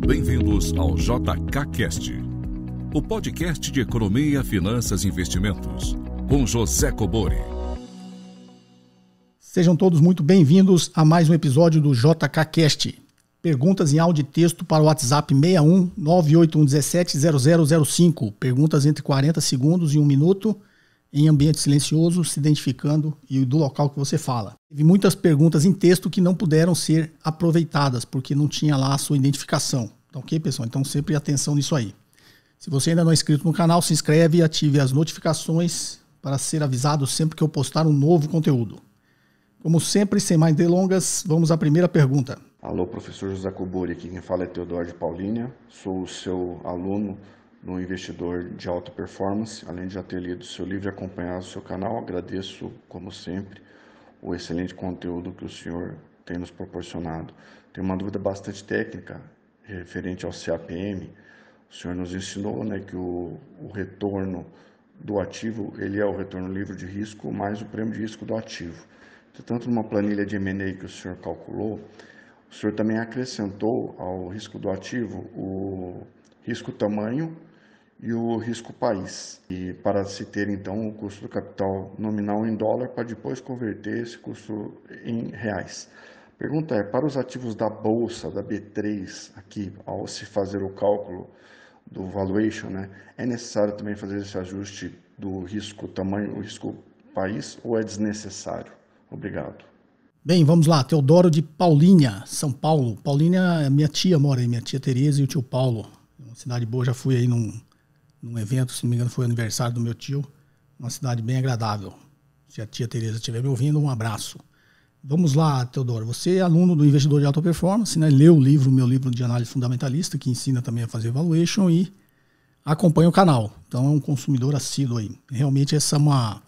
Bem-vindos ao JKCast, o podcast de economia, finanças e investimentos, com José Cobori. Sejam todos muito bem-vindos a mais um episódio do JKCast. Perguntas em áudio e texto para o WhatsApp 61 98117 0005. Perguntas entre 40 segundos e 1 minuto, em ambiente silencioso, se identificando e do local que você fala. Teve muitas perguntas em texto que não puderam ser aproveitadas, porque não tinha lá a sua identificação. Tá ok, pessoal? Então sempre atenção nisso aí. Se você ainda não é inscrito no canal, se inscreve e ative as notificações para ser avisado sempre que eu postar um novo conteúdo. Como sempre, sem mais delongas, vamos à primeira pergunta. Alô, professor José Cobori, aqui quem fala é Teodoro de Paulínia, sou o seu aluno no Investidor de Alta Performance, além de já ter lido o seu livro e acompanhado o seu canal, agradeço, como sempre, o excelente conteúdo que o senhor tem nos proporcionado. Tenho uma dúvida bastante técnica referente ao CAPM. O senhor nos ensinou, que o retorno do ativo, ele é o retorno livre de risco mais o prêmio de risco do ativo. Portanto, numa planilha de M&A que o senhor calculou, o senhor também acrescentou ao risco do ativo o risco tamanho e o risco país, e para se ter então o custo do capital nominal em dólar para depois converter esse custo em reais. A pergunta é, para os ativos da Bolsa, da B3, aqui, ao se fazer o cálculo do valuation, é necessário também fazer esse ajuste do risco tamanho, o risco país, ou é desnecessário? Obrigado. Bem, vamos lá. Teodoro de Paulínia, São Paulo. Paulínia, minha tia mora aí, minha tia Tereza e o tio Paulo. Uma cidade boa, já fui aí num evento, se não me engano foi o aniversário do meu tio. Uma cidade bem agradável. Se a tia Tereza estiver me ouvindo, um abraço. Vamos lá, Teodoro. Você é aluno do Investidor de Alta Performance, leu o meu livro de análise fundamentalista, que ensina também a fazer valuation e acompanha o canal. Então é um consumidor assíduo aí. Realmente essa é uma...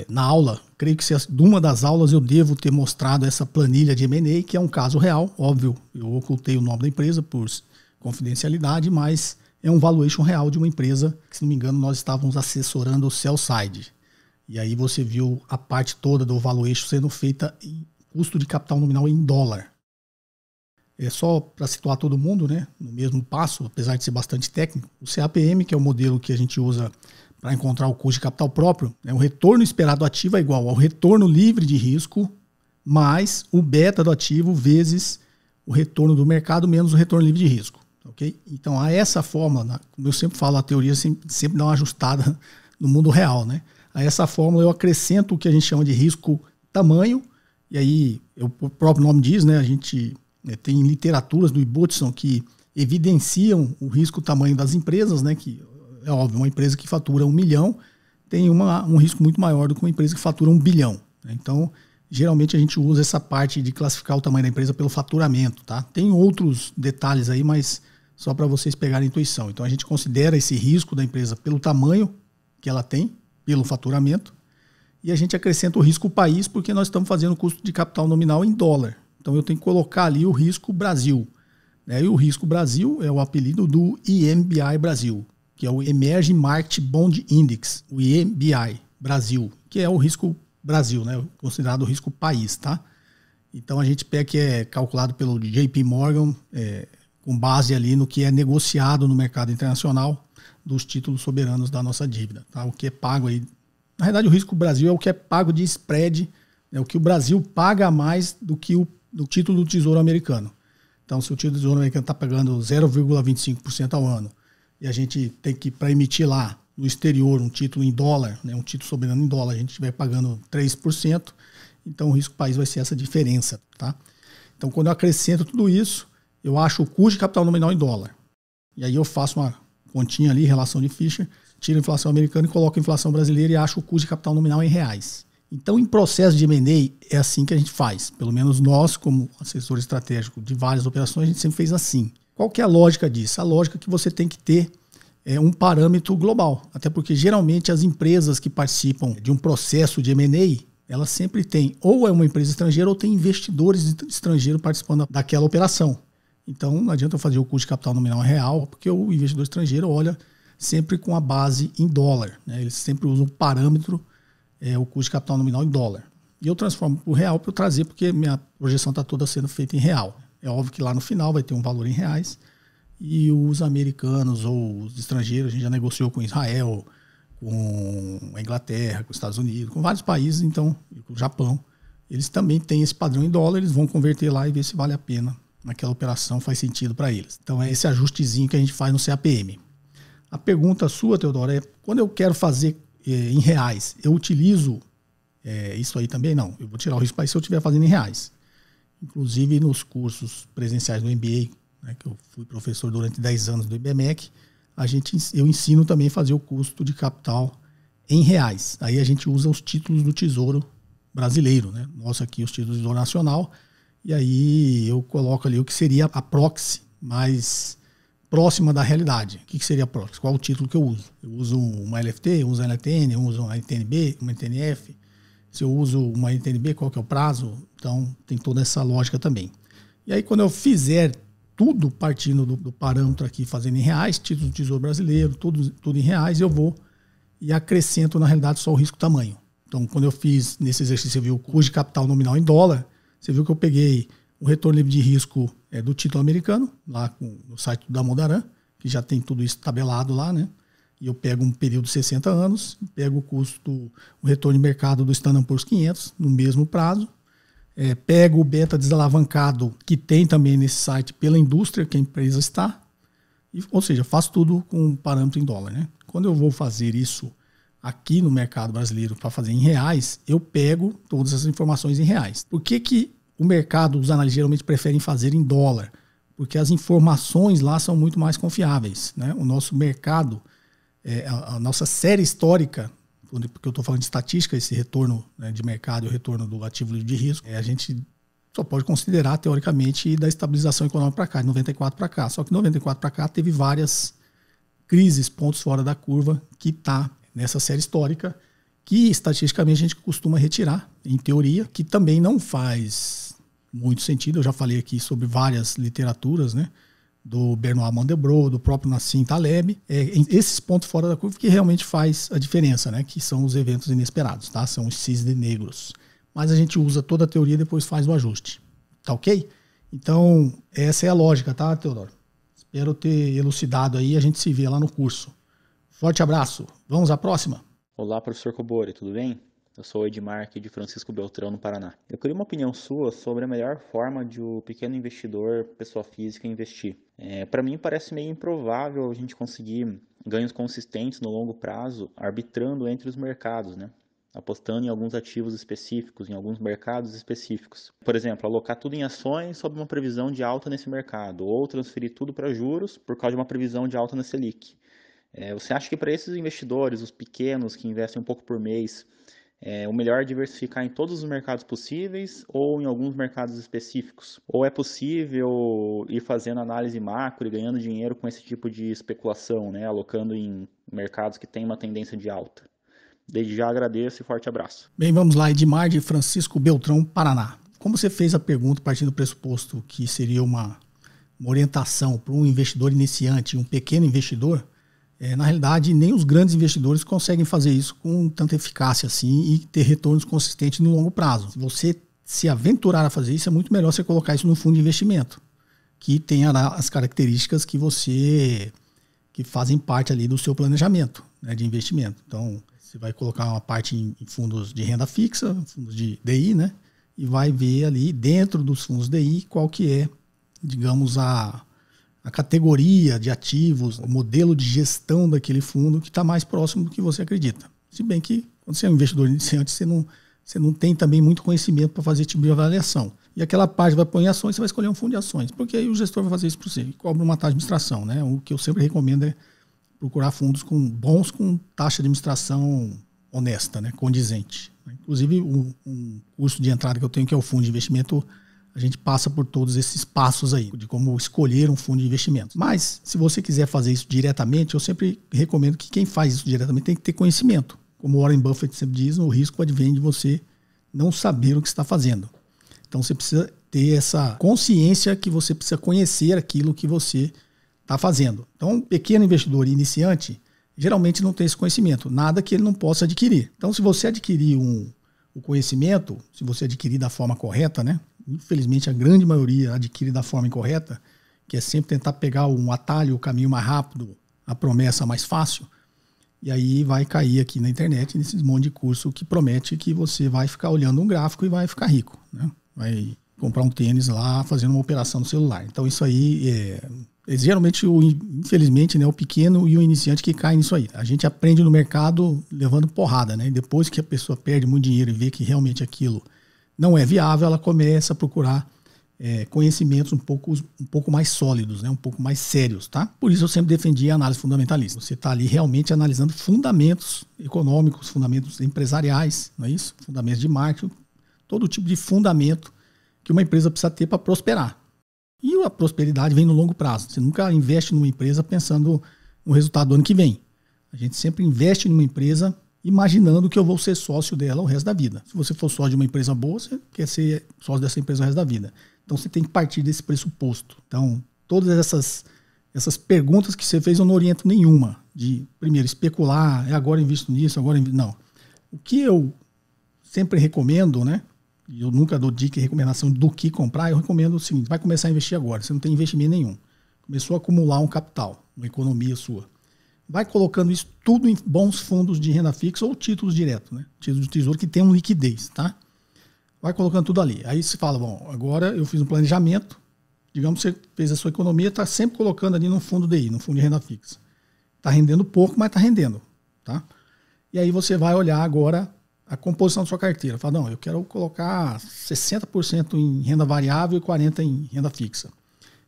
na aula, creio que de uma das aulas eu devo ter mostrado essa planilha de M&A, que é um caso real, óbvio, eu ocultei o nome da empresa por confidencialidade, mas é um valuation real de uma empresa que, se não me engano, nós estávamos assessorando o sell side. E aí você viu a parte toda do valuation sendo feita em custo de capital nominal em dólar. É só para situar todo mundo, no mesmo passo, apesar de ser bastante técnico, o CAPM, que é o modelo que a gente usa para encontrar o custo de capital próprio, o retorno esperado do ativo é igual ao retorno livre de risco mais o beta do ativo vezes o retorno do mercado menos o retorno livre de risco. Okay? Então, a essa fórmula, como eu sempre falo, a teoria sempre dá uma ajustada no mundo real. A essa fórmula eu acrescento o que a gente chama de risco tamanho, e aí o próprio nome diz, a gente tem literaturas do Ibbotson que evidenciam o risco tamanho das empresas, que é óbvio, uma empresa que fatura 1 milhão tem um risco muito maior do que uma empresa que fatura 1 bilhão. Então, geralmente a gente usa essa parte de classificar o tamanho da empresa pelo faturamento. Tá? Tem outros detalhes aí, mas só para vocês pegarem a intuição. Então, a gente considera esse risco da empresa pelo tamanho que ela tem, pelo faturamento, e a gente acrescenta o risco país porque nós estamos fazendo o custo de capital nominal em dólar. Então, eu tenho que colocar ali o risco Brasil. E o risco Brasil é o apelido do EMBI Brasil, que é o Emerging Market Bond Index, o EMBI Brasil, que é o risco Brasil, considerado o risco país, tá? Então a gente pega que é calculado pelo JP Morgan, com base ali no que é negociado no mercado internacional dos títulos soberanos da nossa dívida, tá? O que é pago aí, na verdade o risco Brasil é o que é pago de spread, o que o Brasil paga a mais do que o título do Tesouro Americano. Então se o título do Tesouro Americano está pagando 0,25% ao ano, e a gente tem que, para emitir lá no exterior um título em dólar, um título soberano em dólar, a gente estiver pagando 3%, então o risco país vai ser essa diferença. Tá? Então quando eu acrescento tudo isso, eu acho o custo de capital nominal em dólar. E aí eu faço uma continha ali, relação de Fischer, tiro a inflação americana e coloco a inflação brasileira e acho o custo de capital nominal em reais. Então em processo de M&A é assim que a gente faz. Pelo menos nós, como assessor estratégico de várias operações, a gente sempre fez assim. Qual que é a lógica disso? A lógica é que você tem que ter um parâmetro global. Até porque geralmente as empresas que participam de um processo de M&A, elas sempre têm ou é uma empresa estrangeira ou tem investidores estrangeiros participando daquela operação. Então não adianta eu fazer o custo de capital nominal real, porque o investidor estrangeiro olha sempre com a base em dólar. Eles sempre usam o parâmetro, o custo de capital nominal em dólar. E eu transformo para o real para eu trazer, porque minha projeção está toda sendo feita em real. É óbvio que lá no final vai ter um valor em reais, e os americanos ou os estrangeiros, a gente já negociou com Israel, com a Inglaterra, com os Estados Unidos, com vários países, então, com o Japão. Eles também têm esse padrão em dólar, eles vão converter lá e ver se vale a pena, naquela operação faz sentido para eles. Então é esse ajustezinho que a gente faz no CAPM. A pergunta sua, Teodoro, é quando eu quero fazer em reais, eu utilizo isso aí também? Não, eu vou tirar o risco para isso se eu estiver fazendo em reais. Inclusive nos cursos presenciais do MBA, né, que eu fui professor durante 10 anos do IBMEC, eu ensino também a fazer o custo de capital em reais. Aí a gente usa os títulos do Tesouro brasileiro, né? Nossa, aqui os títulos do Tesouro Nacional, e aí eu coloco ali o que seria a proxy mais próxima da realidade. O que seria a proxy? Qual o título que eu uso? Eu uso uma LFT, eu uso uma LTN, eu uso uma NTNB, uma NTNF. Se eu uso uma NTNB, qual que é o prazo? Então tem toda essa lógica também. E aí quando eu fizer tudo partindo do parâmetro aqui, fazendo em reais, título do Tesouro Brasileiro, tudo em reais, eu vou e acrescento na realidade só o risco tamanho. Então quando eu fiz nesse exercício, você viu o custo de capital nominal em dólar, você viu que eu peguei o retorno livre de risco do título americano, lá no site da Modaran, que já tem tudo isso tabelado lá, né? E eu pego um período de 60 anos, pego o retorno de mercado do Standard & Poor's 500 no mesmo prazo, pego o beta desalavancado que tem também nesse site pela indústria que a empresa está, ou seja, faço tudo com parâmetro em dólar, né? Quando eu vou fazer isso aqui no mercado brasileiro para fazer em reais, eu pego todas essas informações em reais. Por que o mercado, os analistas geralmente preferem fazer em dólar? Porque as informações lá são muito mais confiáveis, né? O nosso mercado, a nossa série histórica, porque eu estou falando de estatística, esse retorno, né, de mercado e o retorno do ativo livre de risco, a gente só pode considerar, teoricamente, da estabilização econômica para cá, de 94 para cá. Só que de 94 para cá teve várias crises, pontos fora da curva, que está nessa série histórica, que estatisticamente a gente costuma retirar, em teoria, que também não faz muito sentido. Eu já falei aqui sobre várias literaturas, né? Do Benoit Mandelbrot, do próprio Nassim Taleb, esses pontos fora da curva que realmente faz a diferença, né? Que são os eventos inesperados, tá? São os cisnes negros. Mas a gente usa toda a teoria e depois faz o ajuste. Tá ok? Então, essa é a lógica, tá, Teodoro? Espero ter elucidado aí, a gente se vê lá no curso. Forte abraço. Vamos à próxima? Olá, professor Cobori, tudo bem? Eu sou o Edmar aqui de Francisco Beltrão, no Paraná. Eu queria uma opinião sua sobre a melhor forma de o pequeno investidor, pessoa física, investir. Para mim parece meio improvável a gente conseguir ganhos consistentes no longo prazo arbitrando entre os mercados, né? Apostando em alguns ativos específicos, em alguns mercados específicos. Por exemplo, alocar tudo em ações sob uma previsão de alta nesse mercado, ou transferir tudo para juros por causa de uma previsão de alta na Selic. Você acha que para esses investidores, os pequenos que investem um pouco por mês, o melhor é diversificar em todos os mercados possíveis ou em alguns mercados específicos? Ou é possível ir fazendo análise macro e ganhando dinheiro com esse tipo de especulação, né? Alocando em mercados que têm uma tendência de alta? Desde já agradeço e forte abraço. Bem, vamos lá, Edmar de Francisco Beltrão, Paraná. Como você fez a pergunta partindo do pressuposto que seria uma orientação para um investidor iniciante, um pequeno investidor, na realidade, nem os grandes investidores conseguem fazer isso com tanta eficácia assim e ter retornos consistentes no longo prazo. Se você se aventurar a fazer isso, é muito melhor você colocar isso no fundo de investimento, que tem as características que fazem parte ali do seu planejamento, né, de investimento. Então, você vai colocar uma parte em fundos de renda fixa, fundos de DI, né, e vai ver ali dentro dos fundos DI qual que é, digamos, a categoria de ativos, o modelo de gestão daquele fundo que está mais próximo do que você acredita. Se bem que, quando você é um investidor iniciante, você não tem também muito conhecimento para fazer esse tipo de avaliação. E aquela parte vai pôr em ações, você vai escolher um fundo de ações, porque aí o gestor vai fazer isso para você e cobra uma taxa de administração, né? O que eu sempre recomendo é procurar fundos bons com taxa de administração honesta, né? Condizente. Inclusive, um curso de entrada que eu tenho, que é o fundo de investimento, a gente passa por todos esses passos aí, de como escolher um fundo de investimento. Mas, se você quiser fazer isso diretamente, eu sempre recomendo que quem faz isso diretamente tem que ter conhecimento. Como o Warren Buffett sempre diz, o risco advém de você não saber o que está fazendo. Então, você precisa ter essa consciência que você precisa conhecer aquilo que você está fazendo. Então, um pequeno investidor iniciante, geralmente não tem esse conhecimento, nada que ele não possa adquirir. Então, se você adquirir o conhecimento, se você adquirir da forma correta, né? Infelizmente, a grande maioria adquire da forma incorreta, que é sempre tentar pegar um atalho, o caminho mais rápido, a promessa mais fácil. E aí vai cair aqui na internet nesses monte de curso que promete que você vai ficar olhando um gráfico e vai ficar rico, né? Vai comprar um tênis lá fazendo uma operação no celular. Então isso aí geralmente, infelizmente, né, o pequeno e o iniciante que cai nisso aí. A gente aprende no mercado levando porrada, né? E depois que a pessoa perde muito dinheiro e vê que realmente aquilo não é viável, ela começa a procurar conhecimentos um pouco mais sólidos, né? Um pouco mais sérios, tá? Por isso eu sempre defendi a análise fundamentalista. Você está ali realmente analisando fundamentos econômicos, fundamentos empresariais, não é isso? Fundamentos de marketing, todo tipo de fundamento que uma empresa precisa ter para prosperar. E a prosperidade vem no longo prazo. Você nunca investe numa empresa pensando no resultado do ano que vem. A gente sempre investe numa empresa imaginando que eu vou ser sócio dela o resto da vida. Se você for sócio de uma empresa boa, você quer ser sócio dessa empresa o resto da vida. Então você tem que partir desse pressuposto. Então, todas essas perguntas que você fez eu não oriento nenhuma. De, primeiro, especular, agora invisto nisso, agora invisto... Não. O que eu sempre recomendo, né? Eu nunca dou dica e recomendação do que comprar, eu recomendo o seguinte: vai começar a investir agora, você não tem investimento nenhum. Começou a acumular um capital, uma economia sua. Vai colocando isso tudo em bons fundos de renda fixa ou títulos diretos, né? Títulos de tesouro que tenham liquidez, tá? Vai colocando tudo ali. Aí você fala, bom, agora eu fiz um planejamento, digamos que você fez a sua economia, está sempre colocando ali num fundo DI, num fundo de renda fixa. Está rendendo pouco, mas está rendendo, tá? E aí você vai olhar agora a composição da sua carteira. Fala, não, eu quero colocar 60% em renda variável e 40% em renda fixa.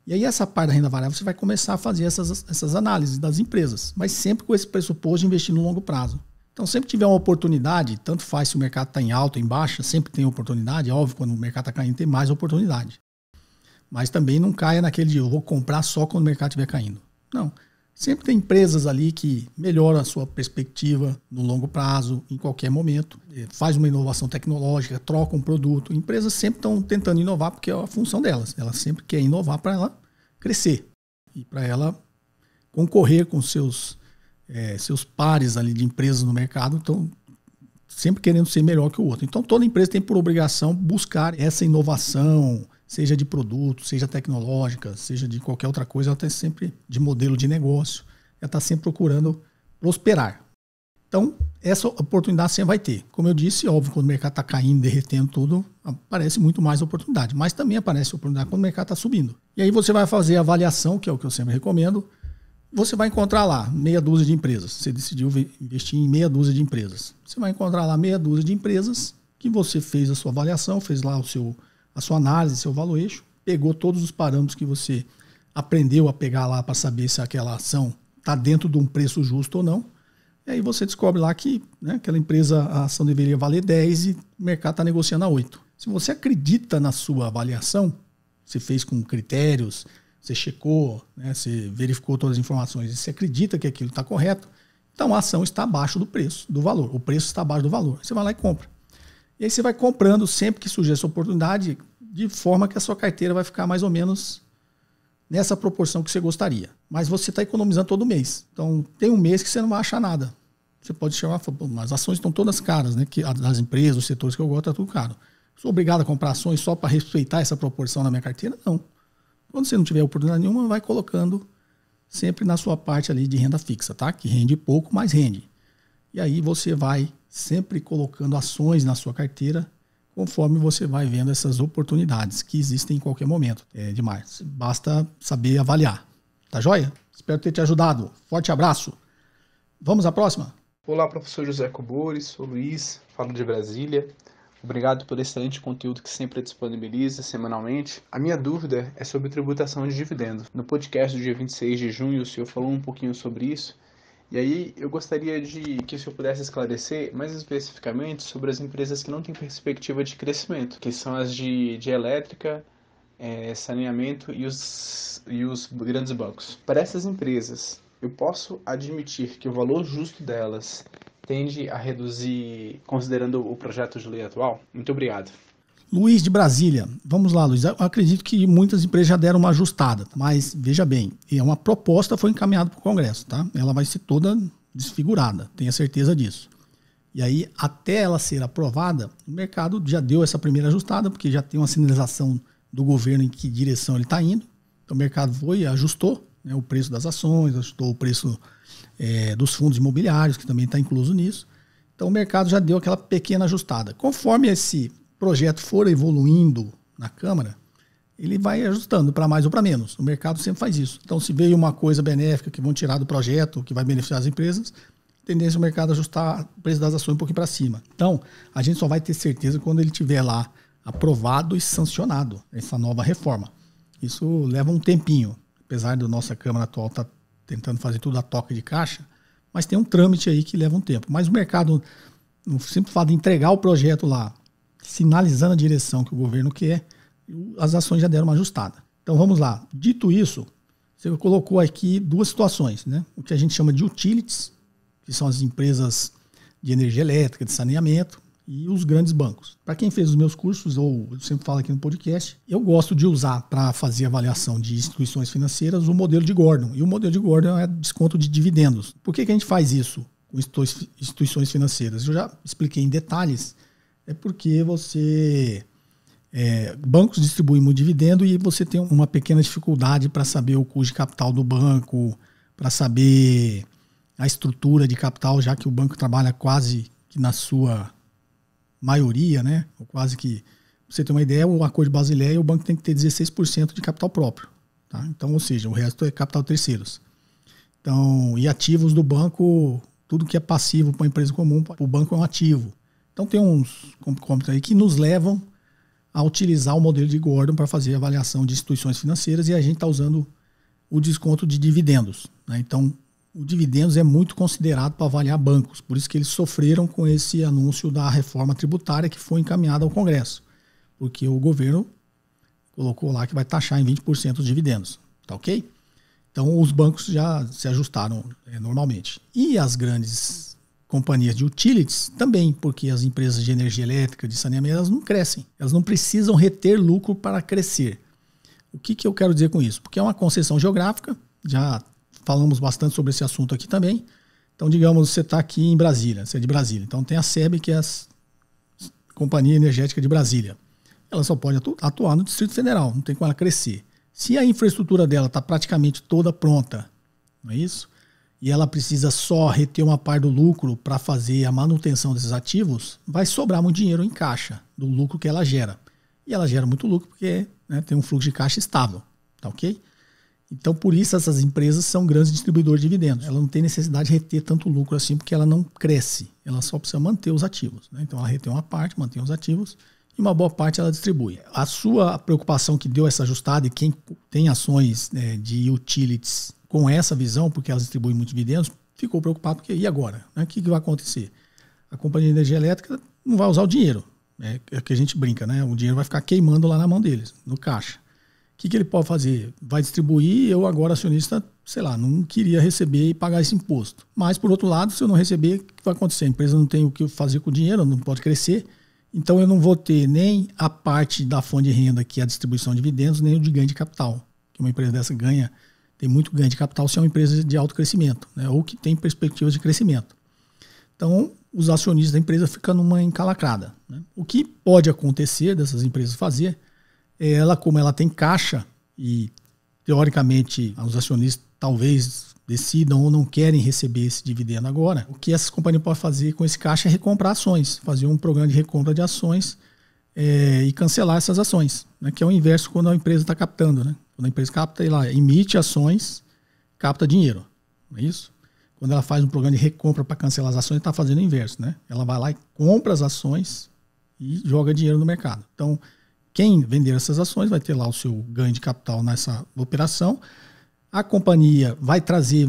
E aí essa parte da renda variável você vai começar a fazer essas análises das empresas, mas sempre com esse pressuposto de investir no longo prazo. Então sempre que tiver uma oportunidade, tanto faz se o mercado está em alta ou em baixa, sempre tem oportunidade. É óbvio, quando o mercado está caindo tem mais oportunidade. Mas também não caia naquele de eu vou comprar só quando o mercado estiver caindo. Não. Sempre tem empresas ali que melhoram a sua perspectiva no longo prazo, em qualquer momento. Faz uma inovação tecnológica, troca um produto. Empresas sempre estão tentando inovar porque é a função delas. Elas sempre querem inovar para ela crescer e para ela concorrer com seus pares ali de empresas no mercado. Então, sempre querendo ser melhor que o outro. Então, toda empresa tem por obrigação buscar essa inovação, seja de produto, seja tecnológica, seja de qualquer outra coisa, ela está sempre de modelo de negócio, ela está sempre procurando prosperar. Então, essa oportunidade você vai ter. Como eu disse, óbvio, quando o mercado está caindo, derretendo tudo, aparece muito mais oportunidade. Mas também aparece oportunidade quando o mercado está subindo. E aí você vai fazer a avaliação, que é o que eu sempre recomendo. Você vai encontrar lá meia dúzia de empresas. Você decidiu investir em meia dúzia de empresas. Você vai encontrar lá meia dúzia de empresas que você fez a sua avaliação, fez lá a sua análise, seu valuation, pegou todos os parâmetros que você aprendeu a pegar lá para saber se aquela ação está dentro de um preço justo ou não. E aí você descobre lá que, né, aquela empresa, a ação deveria valer 10 e o mercado está negociando a 8. Se você acredita na sua avaliação, você fez com critérios, você checou, né, você verificou todas as informações e você acredita que aquilo está correto, então a ação está abaixo do preço, do valor. O preço está abaixo do valor. Você vai lá e compra. E aí você vai comprando sempre que surgir essa oportunidade, de forma que a sua carteira vai ficar mais ou menos nessa proporção que você gostaria. Mas você está economizando todo mês. Então tem um mês que você não vai achar nada. Você pode chamar, as ações estão todas caras, né? Que das empresas, os setores que eu gosto, está tudo caro. Sou obrigado a comprar ações só para respeitar essa proporção na minha carteira? Não. Quando você não tiver oportunidade nenhuma, vai colocando sempre na sua parte ali de renda fixa, tá? Que rende pouco, mas rende. E aí você vai sempre colocando ações na sua carteira conforme você vai vendo essas oportunidades que existem em qualquer momento. É demais. Basta saber avaliar. Tá joia? Espero ter te ajudado. Forte abraço. Vamos à próxima? Olá, professor José Cobori, sou Luiz, falo de Brasília. Obrigado pelo excelente conteúdo que sempre disponibiliza semanalmente. A minha dúvida é sobre tributação de dividendos. No podcast do dia 26 de junho, o senhor falou um pouquinho sobre isso. E aí eu gostaria de que o senhor pudesse esclarecer mais especificamente sobre as empresas que não têm perspectiva de crescimento, que são as de elétrica, saneamento e os grandes bancos. Para essas empresas, eu posso admitir que o valor justo delas tende a reduzir considerando o projeto de lei atual? Muito obrigado. Luiz de Brasília. Vamos lá, Luiz. Eu acredito que muitas empresas já deram uma ajustada, mas veja bem, uma proposta foi encaminhada para o Congresso, tá? Ela vai ser toda desfigurada, tenha certeza disso. E aí, até ela ser aprovada, o mercado já deu essa primeira ajustada, porque já tem uma sinalização do governo em que direção ele está indo. Então o mercado foi e ajustou, né, o preço das ações, ajustou o preço dos fundos imobiliários, que também está incluso nisso. Então o mercado já deu aquela pequena ajustada. Conforme esse projeto for evoluindo na Câmara, ele vai ajustando para mais ou para menos. O mercado sempre faz isso. Então se veio uma coisa benéfica que vão tirar do projeto, que vai beneficiar as empresas, tendência o mercado ajustar o preço das ações um pouquinho para cima. Então a gente só vai ter certeza quando ele estiver lá aprovado e sancionado, essa nova reforma. Isso leva um tempinho, apesar da nossa Câmara atual estar tentando fazer tudo a toca de caixa, mas tem um trâmite aí que leva um tempo. Mas o mercado, no simples fato de entregar o projeto lá, sinalizando a direção que o governo quer, as ações já deram uma ajustada. Então vamos lá. Dito isso, você colocou aqui duas situações, né? O que a gente chama de utilities, que são as empresas de energia elétrica, de saneamento, e os grandes bancos. Para quem fez os meus cursos, ou eu sempre falo aqui no podcast, eu gosto de usar para fazer avaliação de instituições financeiras o modelo de Gordon. E o modelo de Gordon é desconto de dividendos. Por que a gente faz isso com instituições financeiras? Eu já expliquei em detalhes. É porque bancos distribuem muito dividendo e você tem uma pequena dificuldade para saber o custo de capital do banco, para saber a estrutura de capital, já que o banco trabalha quase que na sua maioria, né? Ou quase que, pra você ter uma ideia, o Acordo de Basileia, o banco tem que ter 16% de capital próprio. Tá? Então, ou seja, o resto é capital terceiros. Então, e ativos do banco, tudo que é passivo para uma empresa comum, para o banco é um ativo. Então tem uns componentes aí que nos levam a utilizar o modelo de Gordon para fazer avaliação de instituições financeiras e a gente está usando o desconto de dividendos, né? Então, o dividendos é muito considerado para avaliar bancos, por isso que eles sofreram com esse anúncio da reforma tributária que foi encaminhada ao Congresso, porque o governo colocou lá que vai taxar em 20% os dividendos, tá ok? Então os bancos já se ajustaram normalmente. E as grandes companhias de utilities também, porque as empresas de energia elétrica, de saneamento, elas não crescem, elas não precisam reter lucro para crescer. O que eu quero dizer com isso? Porque é uma concessão geográfica, já falamos bastante sobre esse assunto aqui também. Então, digamos, você está aqui em Brasília, você é de Brasília. Então, tem a SEB, que é a Companhia Energética de Brasília. Ela só pode atuar no Distrito Federal, não tem como ela crescer. Se a infraestrutura dela está praticamente toda pronta, não é isso? E ela precisa só reter uma parte do lucro para fazer a manutenção desses ativos, vai sobrar muito dinheiro em caixa do lucro que ela gera. E ela gera muito lucro porque, né, tem um fluxo de caixa estável, tá ok? Então, por isso, essas empresas são grandes distribuidores de dividendos. Ela não tem necessidade de reter tanto lucro assim, porque ela não cresce. Ela só precisa manter os ativos, né? Então, ela retém uma parte, mantém os ativos, e uma boa parte ela distribui. A sua preocupação que deu essa ajustada, e quem tem ações, né, de utilities com essa visão, porque elas distribuem muitos dividendos, ficou preocupado, porque e agora? Né? O que vai acontecer? A companhia de energia elétrica não vai usar o dinheiro. É que a gente brinca, né? O dinheiro vai ficar queimando lá na mão deles, no caixa. O que ele pode fazer? Vai distribuir, eu agora acionista, sei lá, não queria receber e pagar esse imposto. Mas, por outro lado, se eu não receber, o que vai acontecer? A empresa não tem o que fazer com o dinheiro, não pode crescer, então eu não vou ter nem a parte da fonte de renda, que é a distribuição de dividendos, nem o de ganho de capital. Que uma empresa dessa tem muito ganho de capital se é uma empresa de alto crescimento, né? Ou que tem perspectivas de crescimento. Então, os acionistas da empresa ficam numa encalacrada, né? O que pode acontecer dessas empresas fazer, como ela tem caixa e, teoricamente, os acionistas talvez decidam ou não querem receber esse dividendo agora, o que essas companhias podem fazer com esse caixa é recomprar ações, fazer um programa de recompra de ações e cancelar essas ações, né? Que é o inverso quando a empresa está captando, né? Quando a empresa capta, ela emite ações, capta dinheiro, não é isso? Quando ela faz um programa de recompra para cancelar as ações, está fazendo o inverso, né? Ela vai lá e compra as ações e joga dinheiro no mercado. Então, quem vender essas ações vai ter lá o seu ganho de capital nessa operação. A companhia vai trazer,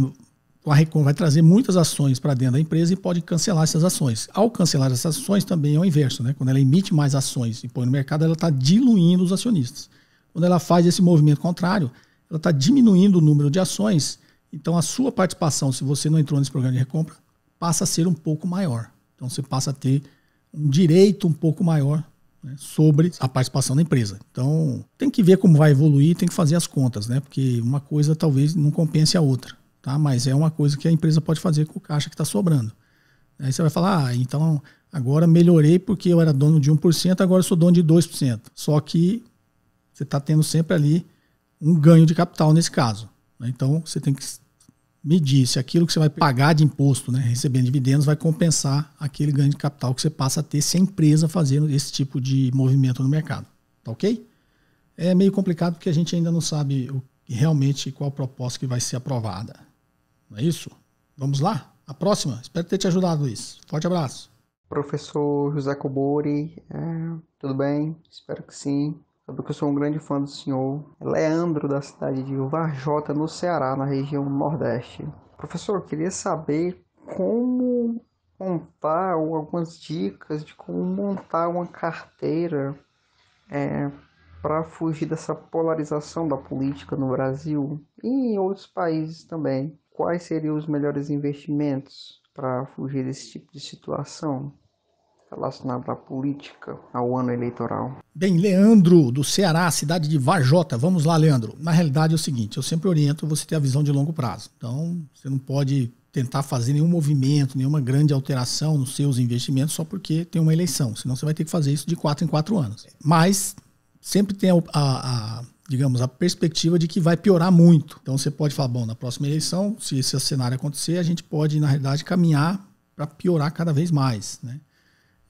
com a recompra, vai trazer muitas ações para dentro da empresa e pode cancelar essas ações. Ao cancelar essas ações, também é o inverso, né? Quando ela emite mais ações e põe no mercado, ela está diluindo os acionistas. Quando ela faz esse movimento contrário, ela está diminuindo o número de ações. Então, a sua participação, se você não entrou nesse programa de recompra, passa a ser um pouco maior. Então, você passa a ter um direito um pouco maior, né, sobre a participação da empresa. Então, tem que ver como vai evoluir, tem que fazer as contas, né? Porque uma coisa talvez não compense a outra, tá? Mas é uma coisa que a empresa pode fazer com o caixa que está sobrando. Aí você vai falar, então agora melhorei porque eu era dono de 1%, agora eu sou dono de 2%. Só que você está tendo sempre ali um ganho de capital nesse caso. Né? Então, você tem que medir se aquilo que você vai pagar de imposto, né, recebendo dividendos, vai compensar aquele ganho de capital que você passa a ter se a empresa fazendo esse tipo de movimento no mercado. Tá ok? É meio complicado porque a gente ainda não sabe realmente qual proposta que vai ser aprovada. Não é isso? Vamos lá? A próxima? Espero ter te ajudado, Luiz. Forte abraço. Professor José Cobori, tudo bem? Espero que sim. Sabe que eu sou um grande fã do senhor. Leandro, da cidade de Varjota, no Ceará, na região Nordeste. Professor, eu queria saber como montar, ou algumas dicas de como montar uma carteira para fugir dessa polarização da política no Brasil e em outros países também. Quais seriam os melhores investimentos para fugir desse tipo de situação relacionado à política, ao ano eleitoral? Bem, Leandro, do Ceará, cidade de Varjota. Vamos lá, Leandro. Na realidade é o seguinte, eu sempre oriento você ter a visão de longo prazo. Então, você não pode tentar fazer nenhum movimento, nenhuma grande alteração nos seus investimentos só porque tem uma eleição. Senão você vai ter que fazer isso de 4 em 4 anos. Mas sempre tem digamos, a perspectiva de que vai piorar muito. Então você pode falar, bom, na próxima eleição, se esse cenário acontecer, a gente pode, na realidade, caminhar para piorar cada vez mais, né?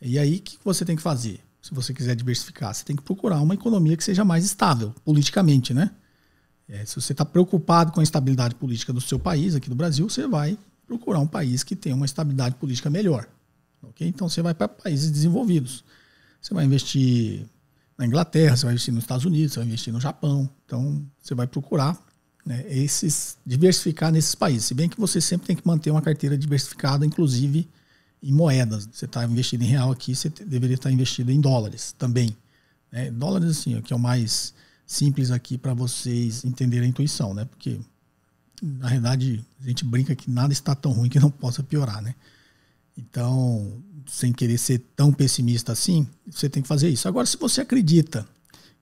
E aí, o que você tem que fazer? Se você quiser diversificar, você tem que procurar uma economia que seja mais estável, politicamente, né? Se você está preocupado com a estabilidade política do seu país, aqui do Brasil, você vai procurar um país que tenha uma estabilidade política melhor. Okay? Então você vai para países desenvolvidos. Você vai investir na Inglaterra, você vai investir nos Estados Unidos, você vai investir no Japão. Então você vai procurar, né, diversificar nesses países. Se bem que você sempre tem que manter uma carteira diversificada, inclusive em moedas. Você está investido em real aqui, você deveria estar investido em dólares também. Né? Dólares, assim, que é o mais simples aqui para vocês entenderem a intuição, né? Porque, na realidade, a gente brinca que nada está tão ruim que não possa piorar, né? Então, sem querer ser tão pessimista assim, você tem que fazer isso. Agora, se você acredita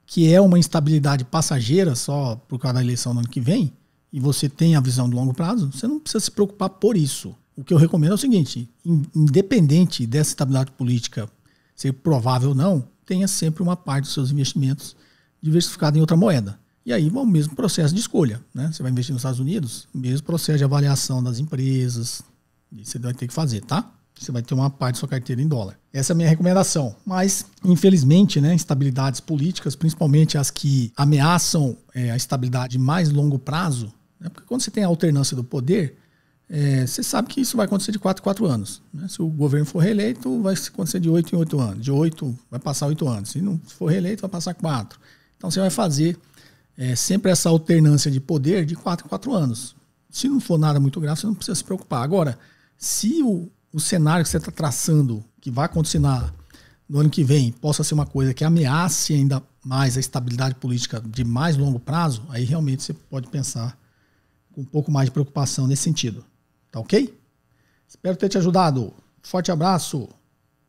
que é uma instabilidade passageira só por causa da eleição do ano que vem, e você tem a visão de longo prazo, você não precisa se preocupar por isso. O que eu recomendo é o seguinte, independente dessa estabilidade política ser provável ou não, tenha sempre uma parte dos seus investimentos diversificada em outra moeda. E aí, o mesmo processo de escolha, né? Você vai investir nos Estados Unidos, o mesmo processo de avaliação das empresas, você vai ter que fazer, tá? Você vai ter uma parte da sua carteira em dólar. Essa é a minha recomendação. Mas, infelizmente, né, instabilidades políticas, principalmente as que ameaçam a estabilidade de mais longo prazo, né? Porque quando você tem a alternância do poder, você sabe que isso vai acontecer de 4 em 4 anos. Né? Se o governo for reeleito, vai acontecer de 8 em 8 anos. De 8 vai passar 8 anos. Se não for reeleito, vai passar 4. Então você vai fazer sempre essa alternância de poder de 4 em 4 anos. Se não for nada muito grave, você não precisa se preocupar. Agora, se o cenário que você está traçando, que vai acontecer no ano que vem, possa ser uma coisa que ameace ainda mais a estabilidade política de mais longo prazo, aí realmente você pode pensar com um pouco mais de preocupação nesse sentido. Tá ok? Espero ter te ajudado. Forte abraço.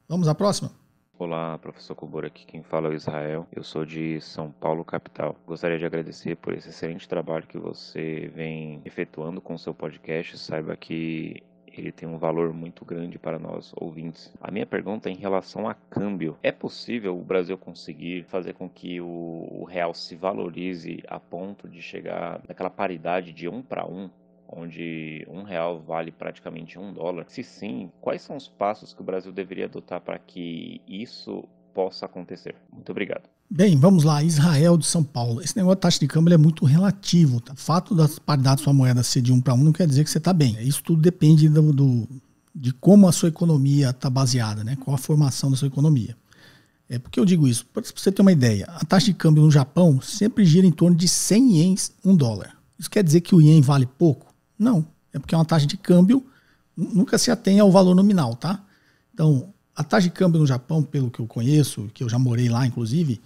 Vamos à próxima? Olá, professor Cobori, aqui quem fala é o Israel. Eu sou de São Paulo, capital. Gostaria de agradecer por esse excelente trabalho que você vem efetuando com o seu podcast. Saiba que ele tem um valor muito grande para nós ouvintes. A minha pergunta é em relação a câmbio. É possível o Brasil conseguir fazer com que o real se valorize a ponto de chegar naquela paridade de 1 para 1? Onde R$1 vale praticamente $1. Se sim, quais são os passos que o Brasil deveria adotar para que isso possa acontecer? Muito obrigado. Bem, vamos lá. Israel de São Paulo. Esse negócio de taxa de câmbio é muito relativo. Tá? O fato da paridade da sua moeda ser de 1 para 1 não quer dizer que você está bem. Isso tudo depende de como a sua economia está baseada, né? Qual a formação da sua economia. Por que eu digo isso? Para você ter uma ideia, a taxa de câmbio no Japão sempre gira em torno de 100 ienes, $1. Isso quer dizer que o ien vale pouco? Não, é porque é uma taxa de câmbio, nunca se atém ao valor nominal, tá? Então, a taxa de câmbio no Japão, pelo que eu conheço, que eu já morei lá, inclusive,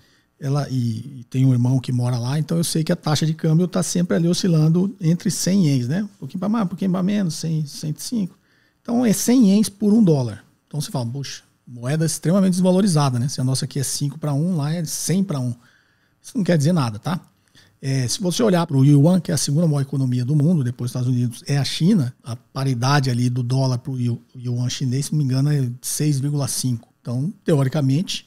e tem um irmão que mora lá, então eu sei que a taxa de câmbio está sempre ali oscilando entre 100 ienes, né? Um pouquinho para mais, um pouquinho para menos, 100, 105. Então, é 100 ienes por $1. Então, você fala, poxa, moeda extremamente desvalorizada, né? Se a nossa aqui é 5 para 1, lá é 100 para 1. Isso não quer dizer nada, tá? Se você olhar para o Yuan, que é a segunda maior economia do mundo, depois dos Estados Unidos, é a China, a paridade ali do dólar para o Yuan chinês, se não me engano, é 6,5. Então, teoricamente,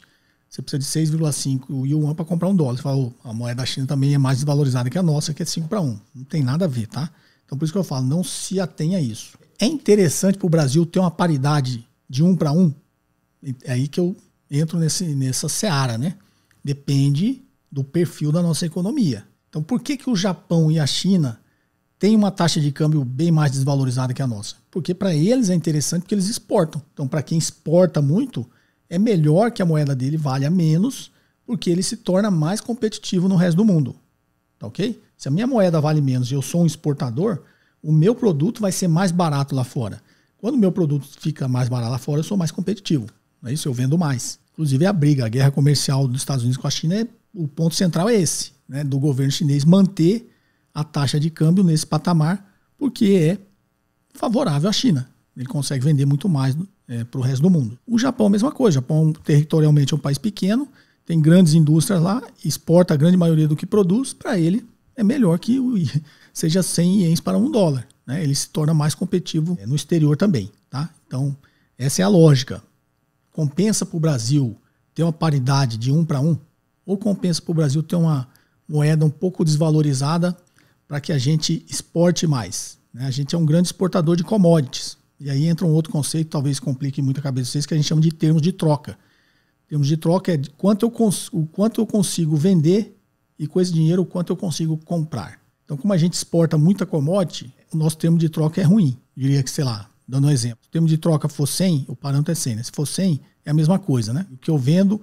você precisa de 6,5 yuan para comprar $1. Você fala, a moeda da China também é mais desvalorizada que a nossa, que é 5-1. Não tem nada a ver, tá? Então por isso que eu falo, não se atenha a isso. É interessante para o Brasil ter uma paridade de 1-1? É aí que eu entro nessa seara, né? Depende do perfil da nossa economia. Então por que o Japão e a China têm uma taxa de câmbio bem mais desvalorizada que a nossa? Porque para eles é interessante porque eles exportam. Então para quem exporta muito, é melhor que a moeda dele valha menos, porque ele se torna mais competitivo no resto do mundo. Tá ok? Se a minha moeda vale menos e eu sou um exportador, o meu produto vai ser mais barato lá fora. Quando o meu produto fica mais barato lá fora, eu sou mais competitivo. Não é isso? Eu vendo mais. Inclusive a briga, a guerra comercial dos Estados Unidos com a China, o ponto central é esse, né? Do governo chinês manter a taxa de câmbio nesse patamar, porque é favorável à China. Ele consegue vender muito mais para o resto do mundo. O Japão é a mesma coisa. O Japão territorialmente é um país pequeno, tem grandes indústrias lá, exporta a grande maioria do que produz, para ele é melhor que seja 100 ienes para $1. Né? Ele se torna mais competitivo no exterior também. Tá? Então, essa é a lógica. Compensa para o Brasil ter uma paridade de 1-1? Ou compensa para o Brasil ter uma moeda um pouco desvalorizada para que a gente exporte mais? Né? A gente é um grande exportador de commodities. E aí entra um outro conceito, talvez complique muito a cabeça de vocês, que a gente chama de termos de troca. Termos de troca é o quanto eu consigo vender e com esse dinheiro o quanto eu consigo comprar. Então, como a gente exporta muita commodity, o nosso termo de troca é ruim. Eu diria que, sei lá, dando um exemplo, se o termo de troca for 100, o parâmetro é 100. Né? Se for 100, é a mesma coisa. Né? O que eu vendo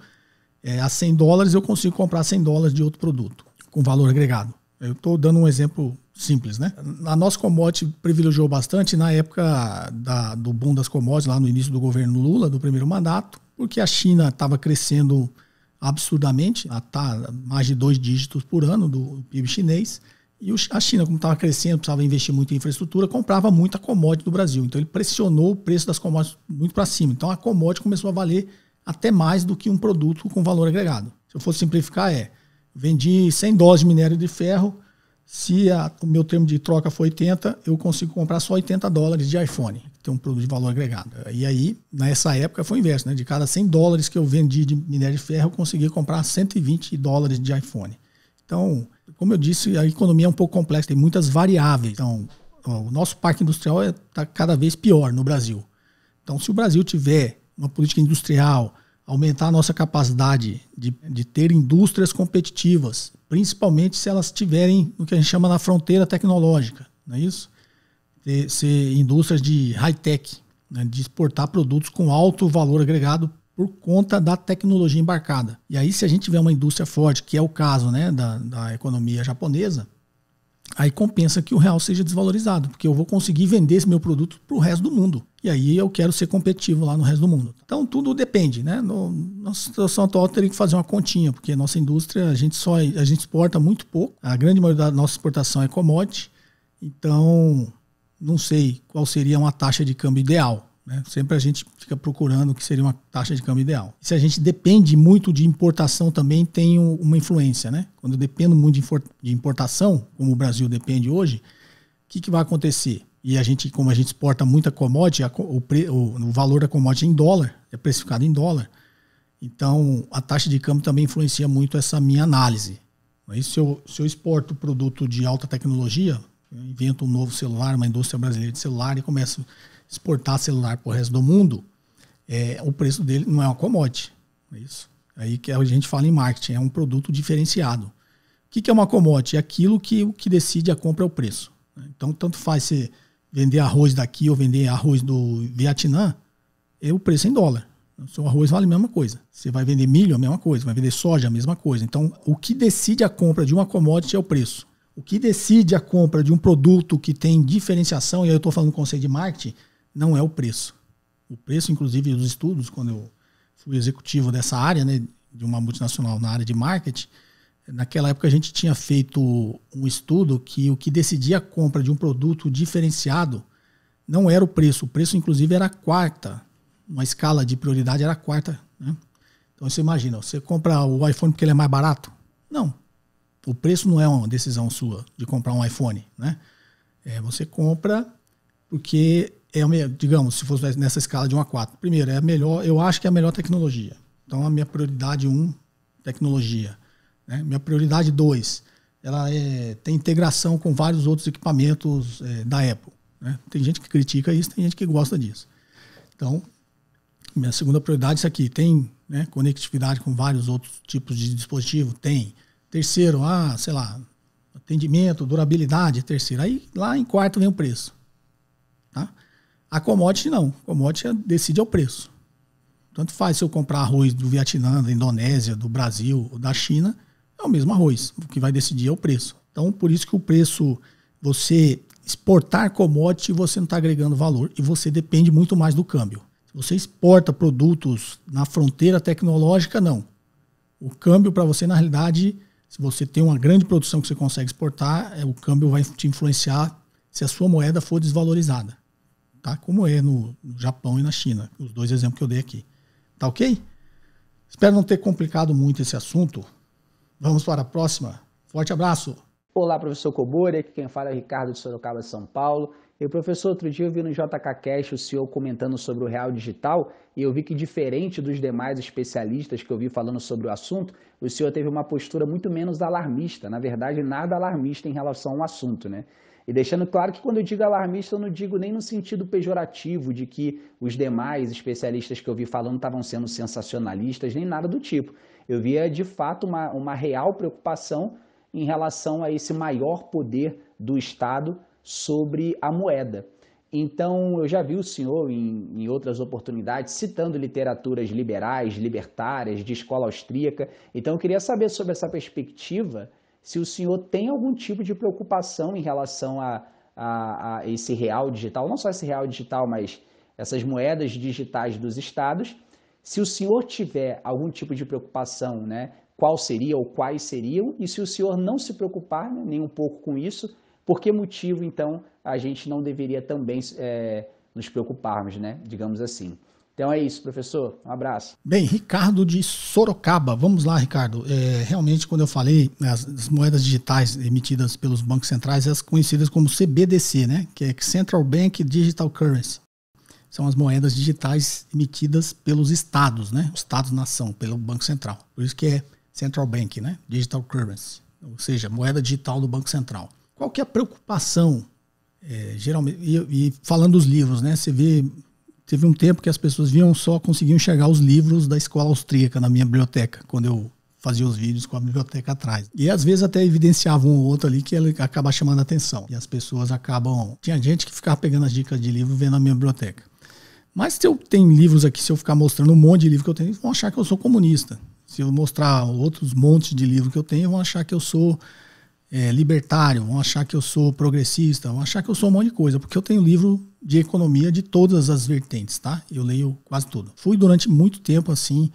a $100, eu consigo comprar $100 de outro produto, com valor agregado. Eu estou dando um exemplo simples. Né? A nossa commodity privilegiou bastante na época do boom das commodities, lá no início do governo Lula, do primeiro mandato, porque a China estava crescendo absurdamente, tá mais de 2 dígitos por ano do PIB chinês, e a China, como estava crescendo, precisava investir muito em infraestrutura, comprava muita commodity do Brasil. Então ele pressionou o preço das commodities muito para cima. Então a commodity começou a valer até mais do que um produto com valor agregado. Se eu fosse simplificar, vendi $100 de minério de ferro, se o meu termo de troca for 80, eu consigo comprar só $80 de iPhone, que tem um produto de valor agregado. E aí, nessa época, foi o inverso, né? De cada $100 que eu vendi de minério de ferro, eu consegui comprar $120 de iPhone. Então, como eu disse, a economia é um pouco complexa, tem muitas variáveis. Então, o nosso parque industrial está cada vez pior no Brasil. Então, se o Brasil tiver uma política industrial, aumentar a nossa capacidade de ter indústrias competitivas, principalmente se elas estiverem no que a gente chama na fronteira tecnológica, não é isso? Ser indústrias de high-tech, né? De exportar produtos com alto valor agregado por conta da tecnologia embarcada. E aí, se a gente tiver uma indústria forte, que é o caso, né, da economia japonesa, aí compensa que o real seja desvalorizado, porque eu vou conseguir vender esse meu produto para o resto do mundo. E aí eu quero ser competitivo lá no resto do mundo. Então tudo depende, né? Na situação atual teria que fazer uma continha, porque a nossa indústria, a gente exporta muito pouco. A grande maioria da nossa exportação é commodity. Então não sei qual seria uma taxa de câmbio ideal. Né? Sempre a gente fica procurando o que seria uma taxa de câmbio ideal. Se a gente depende muito de importação, também tem uma influência. Né? Quando eu dependo muito de importação, como o Brasil depende hoje, o que vai acontecer? E como a gente exporta muita commodity, o valor da commodity é em dólar, é precificado em dólar. Então a taxa de câmbio também influencia muito essa minha análise. Mas se eu exporto produto de alta tecnologia, eu invento um novo celular, uma indústria brasileira de celular, e começo a exportar celular para o resto do mundo, o preço dele não é uma commodity. É isso. Aí que a gente fala em marketing, é um produto diferenciado. O que é uma commodity? É aquilo que o que decide a compra é o preço. Então, tanto faz você vender arroz daqui ou vender arroz do Vietnã, o preço é em dólar. O seu arroz vale a mesma coisa. Você vai vender milho, a mesma coisa. Vai vender soja, a mesma coisa. Então, o que decide a compra de uma commodity é o preço. O que decide a compra de um produto que tem diferenciação, e aí eu estou falando do conceito de marketing, não é o preço. O preço, inclusive, dos estudos, quando eu fui executivo dessa área, né, de uma multinacional na área de marketing, naquela época a gente tinha feito um estudo que o que decidia a compra de um produto diferenciado não era o preço. O preço, inclusive, era a quarta. Uma escala de prioridade era a quarta. Né? Então você imagina, você compra o iPhone porque ele é mais barato? Não. O preço não é uma decisão sua de comprar um iPhone. Né? Você compra porque, digamos, se fosse nessa escala de 1 a 4. Primeiro, eu acho que é a melhor tecnologia. Então, a minha prioridade 1, tecnologia. Né? Minha prioridade 2, ela tem integração com vários outros equipamentos da Apple. Né? Tem gente que critica isso, tem gente que gosta disso. Então, minha segunda prioridade é isso aqui. Tem, né, conectividade com vários outros tipos de dispositivo? Tem. Terceiro, sei lá, atendimento, durabilidade, terceiro. Aí lá em quarto vem o preço. Tá? A commodity não. A commodity decide o preço. Tanto faz se eu comprar arroz do Vietnã, da Indonésia, do Brasil, da China, é o mesmo arroz. O que vai decidir é o preço. Então, por isso que o preço, você exportar commodity, você não está agregando valor e você depende muito mais do câmbio. Se você exporta produtos na fronteira tecnológica, não. O câmbio para você, na realidade, se você tem uma grande produção que você consegue exportar, o câmbio vai te influenciar se a sua moeda for desvalorizada. Tá? Como é no Japão e na China, os 2 exemplos que eu dei aqui. Tá ok? Espero não ter complicado muito esse assunto. Vamos para a próxima. Forte abraço. Olá, professor Cobori, aqui quem fala é Ricardo de Sorocaba, São Paulo. E, professor, outro dia eu vi no JKCast o senhor comentando sobre o real digital e eu vi que, diferente dos demais especialistas que eu vi falando sobre o assunto, o senhor teve uma postura muito menos alarmista, na verdade, nada alarmista em relação ao assunto, né? E deixando claro que quando eu digo alarmista, eu não digo nem no sentido pejorativo de que os demais especialistas que eu vi falando estavam sendo sensacionalistas, nem nada do tipo. Eu via, de fato, uma real preocupação em relação a esse maior poder do Estado sobre a moeda. Então, eu já vi o senhor em outras oportunidades citando literaturas liberais, libertárias, de escola austríaca. Então, eu queria saber sobre essa perspectiva, se o senhor tem algum tipo de preocupação em relação a esse real digital, não só esse real digital, mas essas moedas digitais dos estados. Se o senhor tiver algum tipo de preocupação, né, qual seria ou quais seriam, e se o senhor não se preocupar, né, nem um pouco com isso, por que motivo, então, a gente não deveria também nos preocuparmos, né, digamos assim. Então é isso, professor. Um abraço. Bem, Ricardo de Sorocaba. Vamos lá, Ricardo. Realmente, quando eu falei, as moedas digitais emitidas pelos bancos centrais, as conhecidas como CBDC, né? Que é Central Bank Digital Currency. São as moedas digitais emitidas pelos estados, né? Os estados-nação, pelo Banco Central. Por isso que é Central Bank, né? Digital Currency. Ou seja, moeda digital do Banco Central. Qual que é a preocupação, geralmente, e falando dos livros, né? Você vê... Teve um tempo que as pessoas conseguiam enxergar os livros da escola austríaca na minha biblioteca, quando eu fazia os vídeos com a biblioteca atrás. E às vezes até evidenciava um ou outro ali que ele acaba chamando a atenção. E as pessoas acabam... Tinha gente que ficava pegando as dicas de livro vendo a minha biblioteca. Mas se eu tenho livros aqui, se eu ficar mostrando um monte de livro que eu tenho, vão achar que eu sou comunista. Se eu mostrar outros montes de livros que eu tenho, vão achar que eu sou libertário, vão achar que eu sou progressista, vão achar que eu sou um monte de coisa, porque eu tenho livro de economia de todas as vertentes, tá? Eu leio quase tudo. Fui durante muito tempo, assim,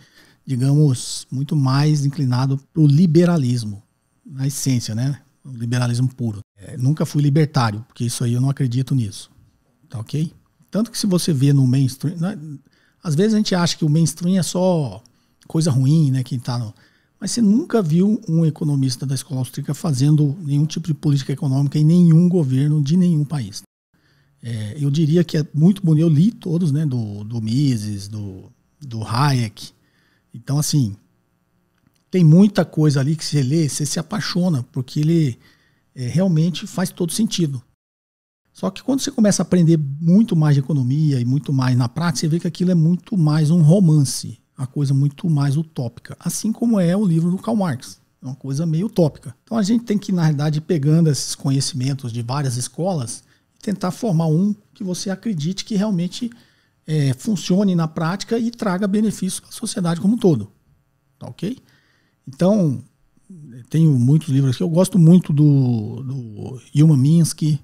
digamos, muito mais inclinado para o liberalismo, na essência, né? O liberalismo puro. Nunca fui libertário, porque isso aí eu não acredito nisso, tá ok? Tanto que se você vê no mainstream, né? Às vezes a gente acha que o mainstream é só coisa ruim, né? Quem tá no... Mas você nunca viu um economista da escola austríaca fazendo nenhum tipo de política econômica em nenhum governo de nenhum país. Eu diria que é muito bonito. Eu li todos, né, do Mises, do Hayek. Então, assim, tem muita coisa ali que você lê, você se apaixona, porque ele realmente faz todo sentido. Só que quando você começa a aprender muito mais de economia e muito mais na prática, você vê que aquilo é muito mais um romance, uma coisa muito mais utópica, assim como é o livro do Karl Marx, é uma coisa meio utópica. Então a gente tem que, na realidade, ir pegando esses conhecimentos de várias escolas e tentar formar um que você acredite que realmente funcione na prática e traga benefícios para a sociedade como um todo. Tá ok? Então, tenho muitos livros aqui, eu gosto muito do Hyman Minsky,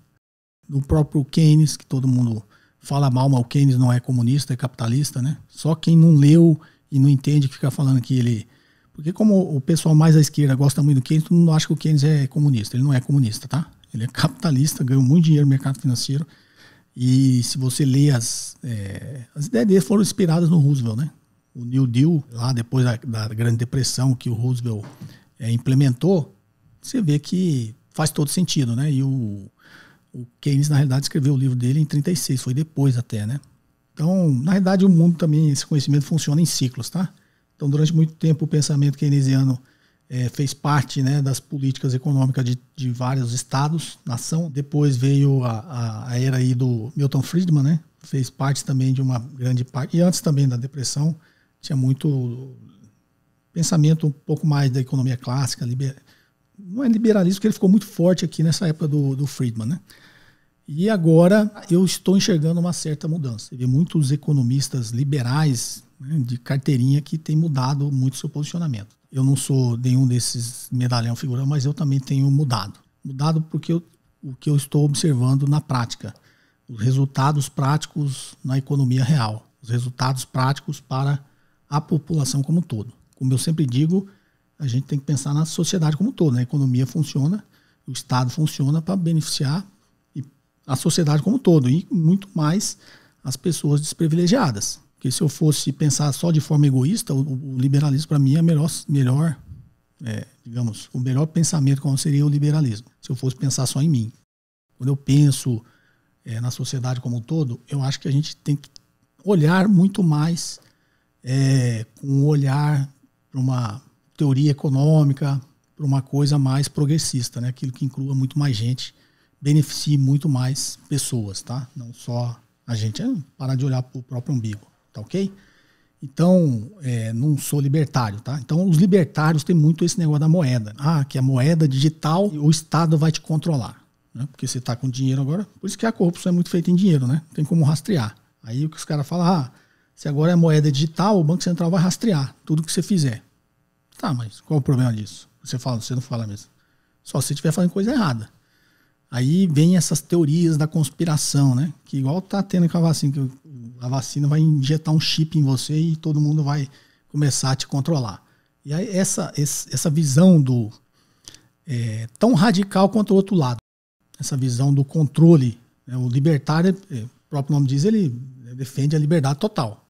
do próprio Keynes, que todo mundo fala mal, mas o Keynes não é comunista, é capitalista, né? Só quem não leu e não entende que fica falando que ele... Porque como o pessoal mais à esquerda gosta muito do Keynes, todo mundo acha que o Keynes é comunista. Ele não é comunista, tá? Ele é capitalista, ganhou muito dinheiro no mercado financeiro. E se você lê as ideias dele foram inspiradas no Roosevelt, né? O New Deal, lá depois da Grande Depressão, que o Roosevelt implementou, você vê que faz todo sentido, né? E o Keynes, na realidade, escreveu o livro dele em 1936, foi depois até, né? Então, na realidade, o mundo também, esse conhecimento funciona em ciclos, tá? Então, durante muito tempo, o pensamento keynesiano fez parte, né, das políticas econômicas de vários estados, nação. Depois veio a era aí do Milton Friedman, né? Fez parte também de uma grande parte. E antes também da depressão, tinha muito pensamento um pouco mais da economia clássica. Não é liberalismo, porque ele ficou muito forte aqui nessa época do Friedman, né? E agora eu estou enxergando uma certa mudança. Você vê muitos economistas liberais, né, de carteirinha que têm mudado muito seu posicionamento. Eu não sou nenhum desses medalhão figurão, mas eu também tenho mudado. Mudado porque o que eu estou observando na prática. Os resultados práticos na economia real. Os resultados práticos para a população como um todo. Como eu sempre digo, a gente tem que pensar na sociedade como um todo. Né? A economia funciona, o Estado funciona para beneficiar a sociedade como um todo. E muito mais as pessoas desprivilegiadas. Porque se eu fosse pensar só de forma egoísta, o liberalismo para mim é digamos, o melhor pensamento como seria o liberalismo, se eu fosse pensar só em mim. Quando eu penso na sociedade como um todo, eu acho que a gente tem que olhar muito mais com um olhar para uma teoria econômica, para uma coisa mais progressista, né? Aquilo que inclua muito mais gente, beneficie muito mais pessoas, tá? Não só a gente, parar de olhar para o próprio umbigo. Tá ok? Então, não sou libertário, tá? Então, os libertários têm muito esse negócio da moeda. Que a moeda digital, o Estado vai te controlar, né? Porque você está com dinheiro agora. Por isso que a corrupção é muito feita em dinheiro, né? Não tem como rastrear. Aí o que os caras falam, se agora é moeda digital, o Banco Central vai rastrear tudo que você fizer. Tá, mas qual é o problema disso? Você não fala mesmo. Só se você estiver fazendo coisa errada. Aí vem essas teorias da conspiração, né? Que igual tá tendo com a vacina, que a vacina vai injetar um chip em você e todo mundo vai começar a te controlar. E aí essa visão tão radical quanto o outro lado. Essa visão do controle. Né? O libertário, o próprio nome diz, ele defende a liberdade total.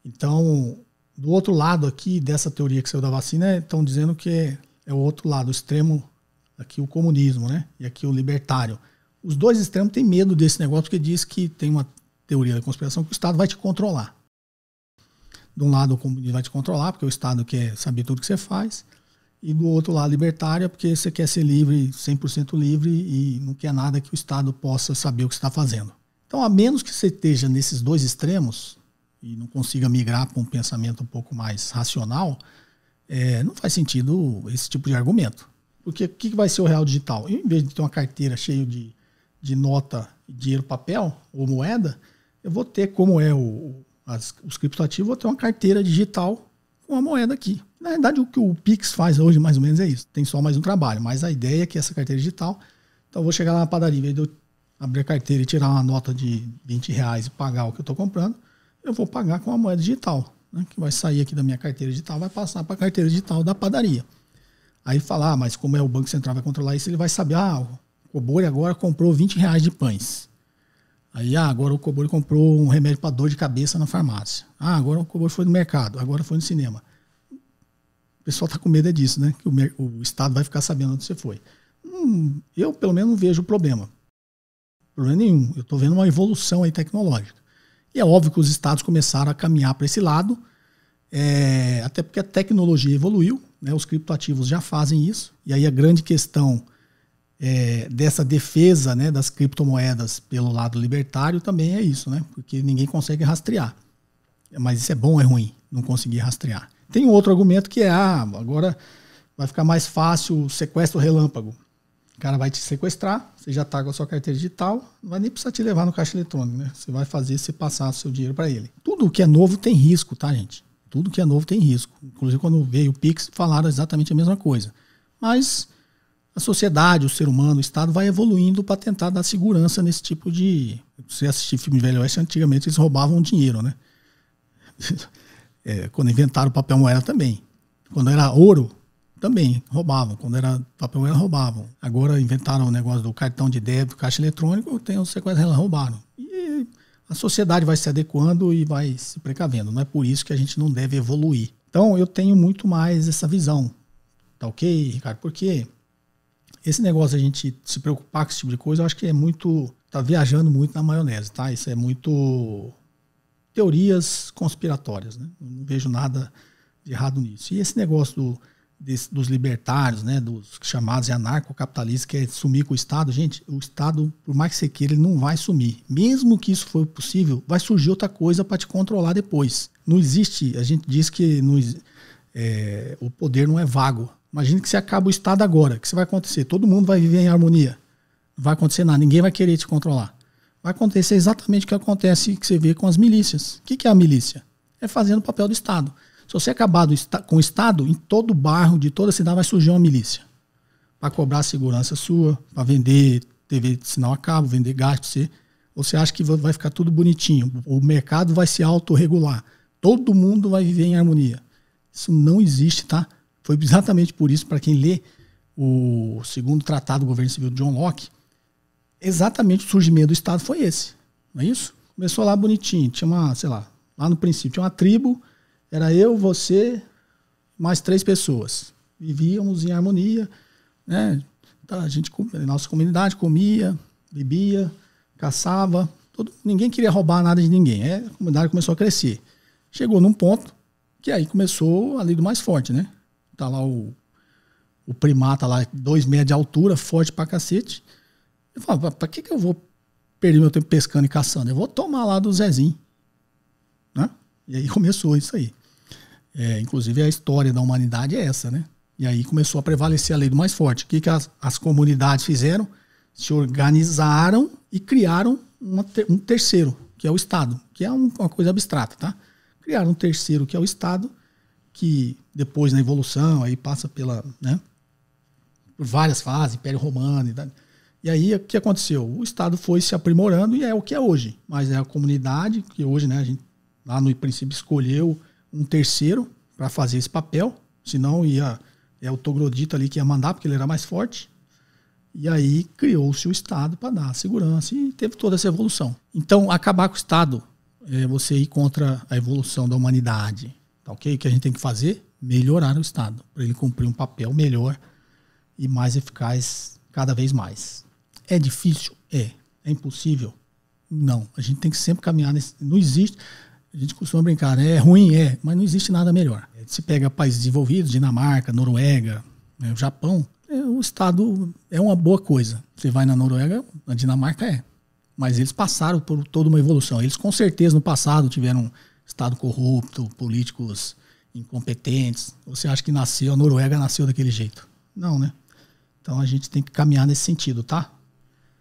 Então, do outro lado aqui, dessa teoria que saiu da vacina, estão dizendo que é o outro lado, o extremo. Aqui o comunismo, né? E aqui o libertário. Os dois extremos têm medo desse negócio porque diz que tem uma teoria da conspiração que o Estado vai te controlar. De um lado o comunismo vai te controlar porque o Estado quer saber tudo que você faz, e do outro lado libertário é porque você quer ser livre, 100% livre, e não quer nada que o Estado possa saber o que você está fazendo. Então, a menos que você esteja nesses dois extremos e não consiga migrar para um pensamento um pouco mais racional, não faz sentido esse tipo de argumento. Porque o que vai ser o real digital? Eu, em vez de ter uma carteira cheia de nota, dinheiro, papel ou moeda, eu vou ter, como os criptoativos, vou ter uma carteira digital com a moeda aqui. Na verdade, o que o Pix faz hoje, mais ou menos, é isso. Tem só mais um trabalho. Mas a ideia é que essa carteira digital... Então, eu vou chegar lá na padaria, em vez de eu abrir a carteira e tirar uma nota de R$20 e pagar o que eu estou comprando, eu vou pagar com a moeda digital, né, que vai sair aqui da minha carteira digital, vai passar para a carteira digital da padaria. Aí falar, mas como o Banco Central vai controlar isso, ele vai saber, o Cobori agora comprou R$20 de pães. Aí, agora o Cobori comprou um remédio para dor de cabeça na farmácia. Agora o Cobori foi no mercado, agora foi no cinema. O pessoal está com medo disso, né? Que o Estado vai ficar sabendo onde você foi. Eu, pelo menos, não vejo problema. Problema nenhum. Eu estou vendo uma evolução aí tecnológica. E é óbvio que os Estados começaram a caminhar para esse lado, até porque a tecnologia evoluiu. Né, os criptoativos já fazem isso, e aí a grande questão dessa defesa, né, das criptomoedas pelo lado libertário também é isso, né, porque ninguém consegue rastrear. Mas isso é bom ou é ruim, não conseguir rastrear? Tem um outro argumento que agora vai ficar mais fácil o sequestro relâmpago. O cara vai te sequestrar, você já está com a sua carteira digital, não vai nem precisar te levar no caixa eletrônico, né? Você vai fazer você passar o seu dinheiro para ele. Tudo que é novo tem risco, tá, gente? Tudo que é novo tem risco. Inclusive, quando veio o Pix, falaram exatamente a mesma coisa. Mas a sociedade, o ser humano, o Estado vai evoluindo para tentar dar segurança nesse tipo de... Se você assistir filme de Velho Oeste, antigamente eles roubavam dinheiro, né? Quando inventaram papel moeda também. Quando era ouro, também roubavam. Quando era papel moeda, roubavam. Agora inventaram o negócio do cartão de débito, caixa eletrônico, tem os sequestros, roubaram. E a sociedade vai se adequando e vai se precavendo. Não é por isso que a gente não deve evoluir. Então, eu tenho muito mais essa visão. Tá ok, Ricardo? Porque esse negócio de a gente se preocupar com esse tipo de coisa, eu acho que é muito... Tá viajando muito na maionese, tá? Isso é muito teorias conspiratórias, né? Não vejo nada de errado nisso. E esse negócio dos libertários, né, dos chamados anarcocapitalistas, que é sumir com o Estado, gente, o Estado, por mais que você queira, ele não vai sumir. Mesmo que isso for possível, vai surgir outra coisa para te controlar depois. Não existe, a gente diz que o poder não é vago. Imagina que você acaba o Estado agora, o que vai acontecer? Todo mundo vai viver em harmonia. Não vai acontecer nada, ninguém vai querer te controlar. Vai acontecer exatamente o que acontece, que você vê com as milícias. O que é a milícia? É fazendo o papel do Estado. Se você acabar com o Estado, em todo bairro, de toda cidade, vai surgir uma milícia. Para cobrar a segurança sua, para vender TV de sinal a cabo, vender gás para você. Você acha que vai ficar tudo bonitinho. O mercado vai se autorregular. Todo mundo vai viver em harmonia. Isso não existe, tá? Foi exatamente por isso, para quem lê o segundo tratado do governo civil de John Locke, exatamente o surgimento do Estado foi esse. Não é isso? Começou lá bonitinho. Tinha uma, sei lá, lá no princípio, tinha uma tribo. Era eu, você, mais 3 pessoas. Vivíamos em harmonia, né? A gente, nossa comunidade comia, bebia, caçava. Ninguém queria roubar nada de ninguém. A comunidade começou a crescer. Chegou num ponto que aí começou a lei do mais forte, né? Tá lá o primata lá, 2 metros de altura, forte pra cacete. Eu falo, pra que eu vou perder meu tempo pescando e caçando? Eu vou tomar lá do Zezinho, né? E aí começou isso aí. Inclusive a história da humanidade é essa, né? E aí começou a prevalecer a lei do mais forte. O que as comunidades fizeram? Se organizaram e criaram um terceiro, que é o Estado, que é uma coisa abstrata, tá? Criaram um terceiro, que é o Estado, que depois na evolução aí passa né, por várias fases, Império Romano e aí o que aconteceu? O Estado foi se aprimorando e é o que é hoje. Mas é a comunidade que hoje, né, a gente lá no princípio escolheu um terceiro para fazer esse papel, senão o troglodita ali que ia mandar, porque ele era mais forte. E aí criou-se o Estado para dar segurança e teve toda essa evolução. Então, acabar com o Estado é você ir contra a evolução da humanidade. Tá ok? O que a gente tem que fazer? Melhorar o Estado, para ele cumprir um papel melhor e mais eficaz cada vez mais. É difícil? É. É impossível? Não. A gente tem que sempre caminhar nesse... Não existe... A gente costuma brincar, né? É ruim, mas não existe nada melhor. Se pega países desenvolvidos, Dinamarca, Noruega, o Japão, o Estado é uma boa coisa. Você vai na Noruega, na Dinamarca mas eles passaram por toda uma evolução. Eles com certeza no passado tiveram Estado corrupto, políticos incompetentes. Você acha que a Noruega nasceu daquele jeito? Não, né? Então a gente tem que caminhar nesse sentido, tá?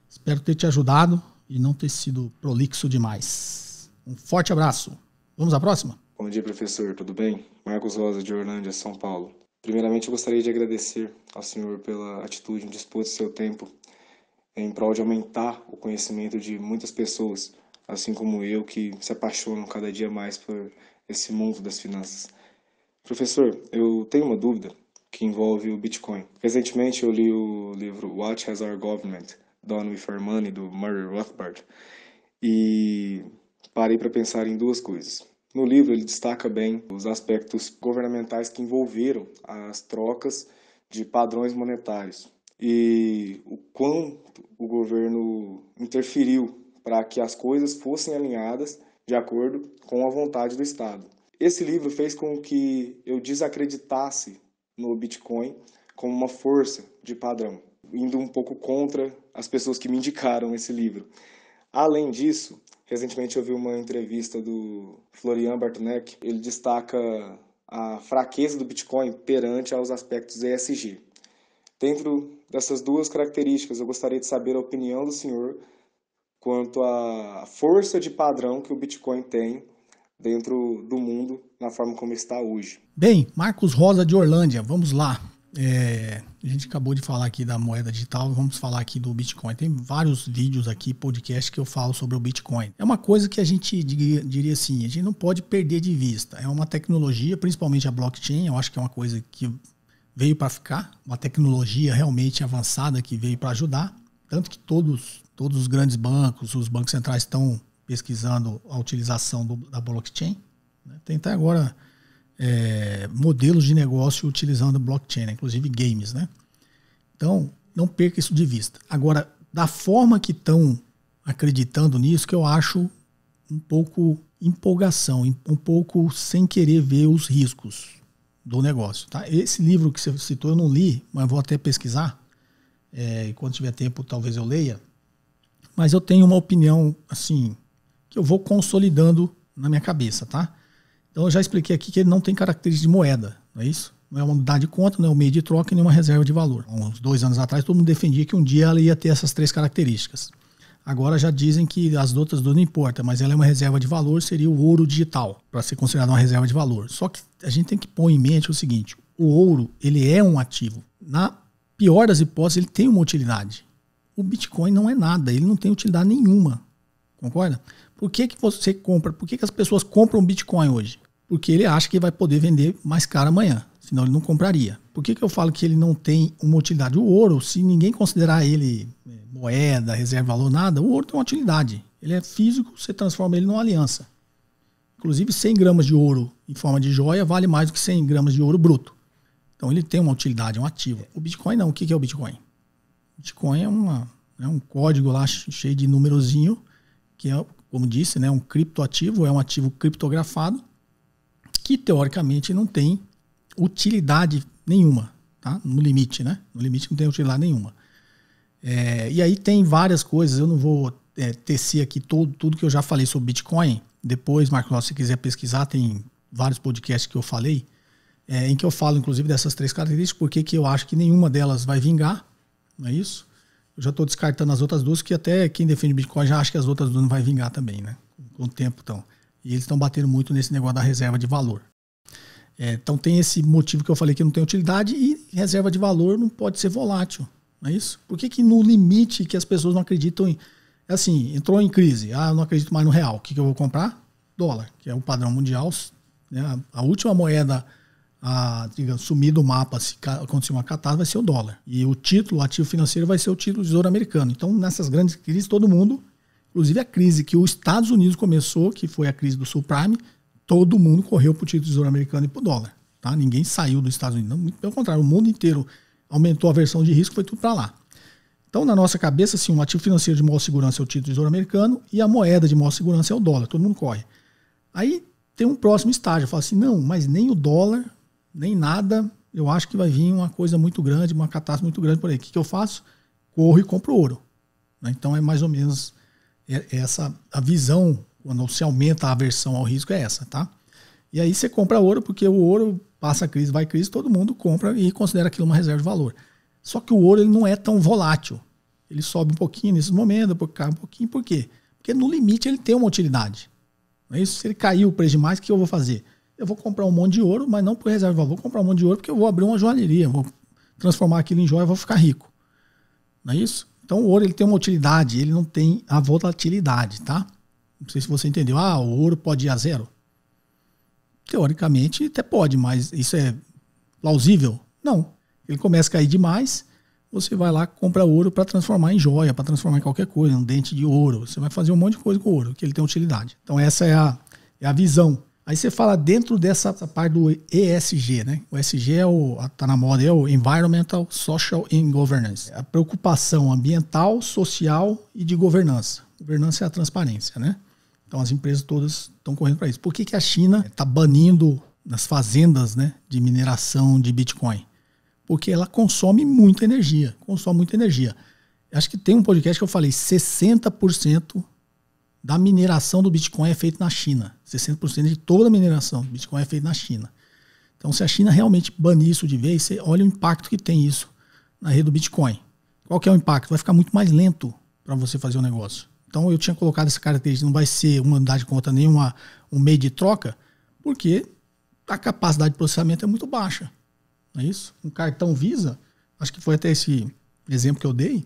Espero ter te ajudado e não ter sido prolixo demais. Um forte abraço. Vamos à próxima? Bom dia, professor. Tudo bem? Marcos Rosa, de Orlândia, São Paulo. Primeiramente, eu gostaria de agradecer ao senhor pela atitude em dispor do seu tempo em prol de aumentar o conhecimento de muitas pessoas, assim como eu, que se apaixonam cada dia mais por esse mundo das finanças. Professor, eu tenho uma dúvida que envolve o Bitcoin. Recentemente, eu li o livro What Has Our Government Done With Our Money, do Murray Rothbard, e parei para pensar em 2 coisas. No livro, ele destaca bem os aspectos governamentais que envolveram as trocas de padrões monetários e o quanto o governo interferiu para que as coisas fossem alinhadas de acordo com a vontade do Estado. Esse livro fez com que eu desacreditasse no Bitcoin como uma força de padrão, indo um pouco contra as pessoas que me indicaram esse livro. Além disso, recentemente eu vi uma entrevista do Florian Bartonek. Ele destaca a fraqueza do Bitcoin perante aos aspectos ESG. Dentro dessas 2 características, eu gostaria de saber a opinião do senhor quanto à força de padrão que o Bitcoin tem dentro do mundo na forma como está hoje. Bem, Marcos Rosa de Orlândia, vamos lá. A gente acabou de falar aqui da moeda digital, vamos falar aqui do Bitcoin. Tem vários vídeos aqui, podcast que eu falo sobre o Bitcoin. É uma coisa que a gente diria assim, a gente não pode perder de vista. É uma tecnologia, principalmente a blockchain, eu acho que é uma coisa que veio para ficar, uma tecnologia realmente avançada que veio para ajudar. Tanto que todos os grandes bancos, os bancos centrais estão pesquisando a utilização da blockchain. Tem até agora modelos de negócio utilizando blockchain, inclusive games, né? Então, não perca isso de vista. Agora, da forma que estão acreditando nisso, que eu acho um pouco empolgação, um pouco sem querer ver os riscos do negócio. Tá? Esse livro que você citou eu não li, mas vou até pesquisar. Quando tiver tempo talvez eu leia. Mas eu tenho uma opinião assim, que eu vou consolidando na minha cabeça. Tá? Então eu já expliquei aqui que ele não tem características de moeda, não é isso? Não é uma unidade de conta, não é um meio de troca e nem uma reserva de valor. Há uns 2 anos atrás todo mundo defendia que um dia ela ia ter essas 3 características. Agora já dizem que as outras duas não importam, mas ela é uma reserva de valor, seria o ouro digital, para ser considerado uma reserva de valor. Só que a gente tem que pôr em mente o seguinte, o ouro ele é um ativo. Na pior das hipóteses, ele tem uma utilidade. O Bitcoin não é nada, ele não tem utilidade nenhuma. Concorda? Por que você compra? Por que as pessoas compram Bitcoin hoje? Porque ele acha que vai poder vender mais caro amanhã, senão ele não compraria. Por que eu falo que ele não tem uma utilidade? O ouro, se ninguém considerar ele moeda, reserva de valor, nada, o ouro tem uma utilidade. Ele é físico, você transforma ele numa aliança. Inclusive 100 gramas de ouro em forma de joia vale mais do que 100 gramas de ouro bruto. Então ele tem uma utilidade, é um ativo. O Bitcoin não. O que é o Bitcoin? O Bitcoin é um código lá cheio de numerozinho, que é, como disse, né, um criptoativo, é um ativo criptografado, que teoricamente não tem utilidade nenhuma, tá? No limite, né? No limite não tem utilidade nenhuma. E aí tem várias coisas, eu não vou tecer aqui tudo que eu já falei sobre Bitcoin. Depois, Marcos, se quiser pesquisar, tem vários podcasts que eu falei, em que eu falo inclusive dessas 3 características, porque que eu acho que nenhuma delas vai vingar, não é isso? Eu já estou descartando as outras 2, que até quem defende Bitcoin já acha que as outras 2 não vai vingar também, né? Com o tempo, então. E eles estão batendo muito nesse negócio da reserva de valor. Então tem esse motivo que eu falei que não tem utilidade e reserva de valor não pode ser volátil. Não é isso? Por que no limite que as pessoas não acreditam em... Assim, entrou em crise. Eu não acredito mais no real. O que eu vou comprar? Dólar, que é o padrão mundial. Né? A última moeda a sumir do mapa, se acontecer uma catástrofe, vai ser o dólar. E o título, o ativo financeiro, vai ser o título do Tesouro Americano. Então, nessas grandes crises, todo mundo, inclusive a crise que os Estados Unidos começou, que foi a crise do subprime, todo mundo correu para o título do Tesouro Americano e para o dólar. Tá? Ninguém saiu dos Estados Unidos. Não, pelo contrário, o mundo inteiro aumentou a versão de risco, foi tudo para lá. Então, na nossa cabeça, assim, um ativo financeiro de maior segurança é o título do Tesouro Americano e a moeda de maior segurança é o dólar. Todo mundo corre. Aí tem um próximo estágio. Eu falo assim, não, mas nem o dólar, nem nada, eu acho que vai vir uma coisa muito grande, uma catástrofe muito grande por aí. O que eu faço? Corro e compro ouro. Então, é mais ou menos essa a visão, quando se aumenta a aversão ao risco, é essa, tá? E aí você compra ouro, porque o ouro passa a crise, vai crise, todo mundo compra e considera aquilo uma reserva de valor. Só que o ouro ele não é tão volátil. Ele sobe um pouquinho nesses momentos, depois cai um pouquinho. Por quê? Porque no limite ele tem uma utilidade. Não é isso? Se ele cair o preço demais, o que eu vou fazer? Eu vou comprar um monte de ouro, mas não por reserva de valor. Vou comprar um monte de ouro porque eu vou abrir uma joalheria, vou transformar aquilo em joia e vou ficar rico. Não é isso? Então o ouro ele tem uma utilidade, ele não tem a volatilidade, tá? Não sei se você entendeu. O ouro pode ir a zero? Teoricamente até pode, mas isso é plausível? Não. Ele começa a cair demais, você vai lá, compra ouro para transformar em joia, para transformar em qualquer coisa, um dente de ouro. Você vai fazer um monte de coisa com o ouro, que ele tem utilidade. Então essa é a visão. Aí você fala dentro dessa parte do ESG, né? O ESG tá na moda, é o Environmental, Social and Governance. A preocupação ambiental, social e de governança. Governança é a transparência, né? Então as empresas todas estão correndo para isso. Por que a China está banindo nas fazendas, né, de mineração de Bitcoin? Porque ela consome muita energia. Acho que tem um podcast que eu falei, 60% da mineração do Bitcoin é feita na China. 60% de toda a mineração do Bitcoin é feita na China. Então, se a China realmente banir isso de vez, você olha o impacto que tem isso na rede do Bitcoin. Qual que é o impacto? Vai ficar muito mais lento para você fazer o negócio. Então, eu tinha colocado essa característica, não vai ser uma unidade de conta nem um meio de troca, porque a capacidade de processamento é muito baixa. Não é isso? Um cartão Visa, acho que foi até esse exemplo que eu dei,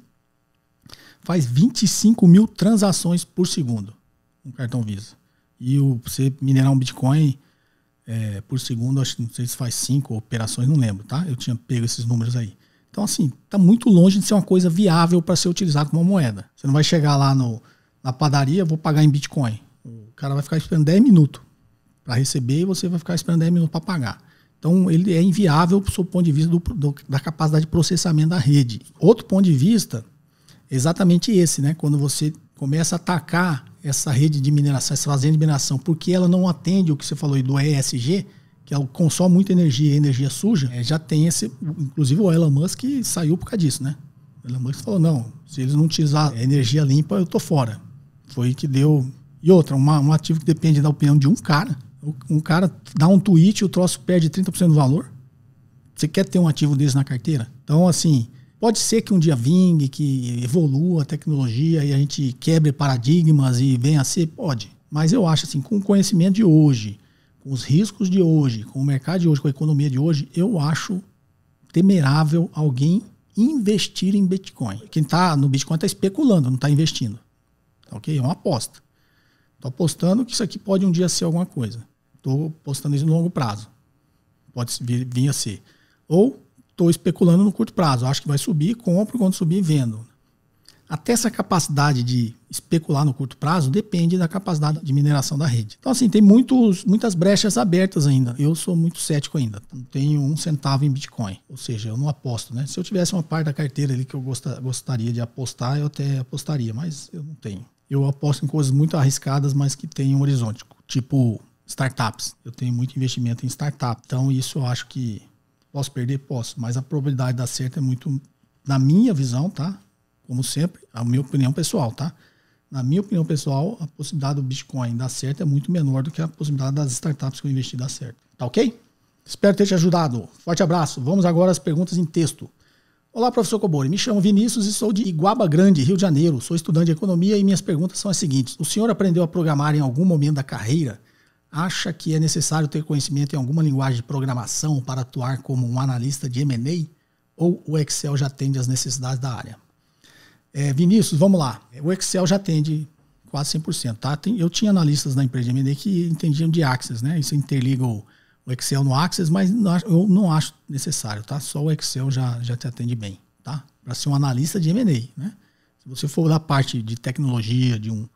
faz 25 mil transações por segundo, um cartão Visa. E você minerar um Bitcoin por segundo, acho que não sei se faz 5 operações, não lembro, tá? Eu tinha pego esses números aí. Então, assim, tá muito longe de ser uma coisa viável para ser utilizada como uma moeda. Você não vai chegar lá na padaria, vou pagar em Bitcoin. O cara vai ficar esperando 10 minutos para receber e você vai ficar esperando 10 minutos para pagar. Então, ele é inviável do ponto de vista da capacidade de processamento da rede. Outro ponto de vista é exatamente esse, né? Quando você começa a atacar essa rede de mineração, essa fazenda de mineração, porque ela não atende o que você falou aí do ESG, que ela consome muita energia e energia suja, já tem esse... Inclusive o Elon Musk saiu por causa disso, né? O Elon Musk falou, não, se eles não utilizarem energia limpa, eu tô fora. Foi que deu... E outra, um ativo que depende da opinião de um cara. Um cara dá um tweet e o troço perde 30% do valor. Você quer ter um ativo desse na carteira? Então, assim, pode ser que um dia vingue, que evolua a tecnologia e a gente quebre paradigmas e venha a ser, pode. Mas eu acho assim, com o conhecimento de hoje, com os riscos de hoje, com o mercado de hoje, com a economia de hoje, eu acho temerável alguém investir em Bitcoin. Quem está no Bitcoin está especulando, não está investindo. Ok? É uma aposta. Estou apostando que isso aqui pode um dia ser alguma coisa. Estou apostando isso no longo prazo. Pode vir a ser. Ou estou especulando no curto prazo. Acho que vai subir, compro, quando subir, vendo. Até essa capacidade de especular no curto prazo depende da capacidade de mineração da rede. Então, assim, tem muitas brechas abertas ainda. Eu sou muito cético ainda. Não tenho 1 centavo em Bitcoin. Ou seja, eu não aposto, né? Se eu tivesse uma parte da carteira ali que eu gostaria de apostar, eu até apostaria, mas eu não tenho. Eu aposto em coisas muito arriscadas, mas que têm um horizonte. Tipo startups. Eu tenho muito investimento em startup. Então, isso eu acho que posso perder? Posso. Mas a probabilidade de dar certo é muito, na minha visão, tá? Como sempre, a minha opinião pessoal, tá? Na minha opinião pessoal, a possibilidade do Bitcoin dar certo é muito menor do que a possibilidade das startups que eu investi dar certo. Tá ok? Espero ter te ajudado. Forte abraço. Vamos agora às perguntas em texto. Olá, professor Cobori. Me chamo Vinícius e sou de Iguaba Grande, Rio de Janeiro. Sou estudante de economia e minhas perguntas são as seguintes. O senhor aprendeu a programar em algum momento da carreira? Acha que é necessário ter conhecimento em alguma linguagem de programação para atuar como um analista de M&A? Ou o Excel já atende às necessidades da área? Vinícius, vamos lá. O Excel já atende quase 100%. Tá? Eu tinha analistas na empresa de M&A que entendiam de Access, né? Isso interliga o Excel no Access, mas eu não acho necessário, tá? Só o Excel já te atende bem, tá? Para ser um analista de M&A, né? Se você for da parte de tecnologia, de um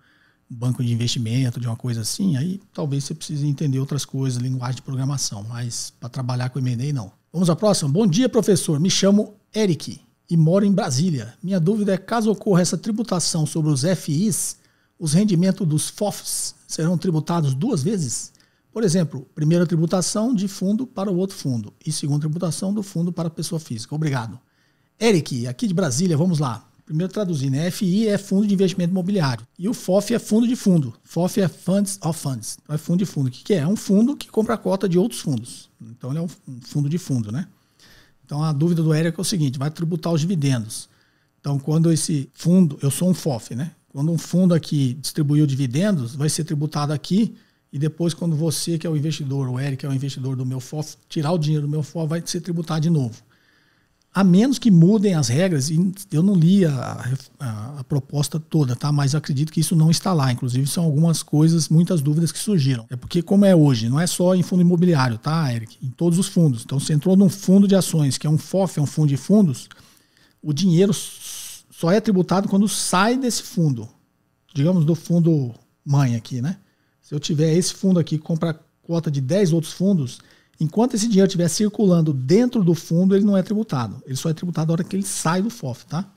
banco de investimento, de uma coisa assim, aí talvez você precise entender outras coisas, linguagem de programação, mas para trabalhar com M&A, não. Vamos à próxima? Bom dia, professor. Me chamo Eric e moro em Brasília. Minha dúvida é, caso ocorra essa tributação sobre os FIs, os rendimentos dos FOFs serão tributados 2 vezes? Por exemplo, primeira tributação de fundo para o outro fundo e segunda tributação do fundo para a pessoa física. Obrigado. Eric, aqui de Brasília, vamos lá. Primeiro traduzindo, FI é Fundo de Investimento Imobiliário e o FOF é Fundo de Fundo. FOF é Funds of Funds. Então é Fundo de Fundo. O que é? É um fundo que compra a cota de outros fundos. Então ele é um fundo de fundo, né? Então a dúvida do Eric é o seguinte, vai tributar os dividendos. Então quando esse fundo, eu sou um FOF, né? Quando um fundo aqui distribuiu dividendos, vai ser tributado aqui e depois quando você que é o investidor, o Eric que é o investidor do meu FOF, tirar o dinheiro do meu FOF, vai ser tributado de novo. A menos que mudem as regras, e eu não li a proposta toda, tá? Mas eu acredito que isso não está lá. Inclusive são algumas coisas, muitas dúvidas que surgiram. É porque como é hoje, não é só em fundo imobiliário, tá, Eric? Em todos os fundos. Então você entrou num fundo de ações, que é um FOF, é um fundo de fundos, o dinheiro só é tributado quando sai desse fundo. Digamos do fundo mãe aqui, né? Se eu tiver esse fundo aqui que compra cota de 10 outros fundos, enquanto esse dinheiro estiver circulando dentro do fundo, ele não é tributado. Ele só é tributado na hora que ele sai do FOF, tá?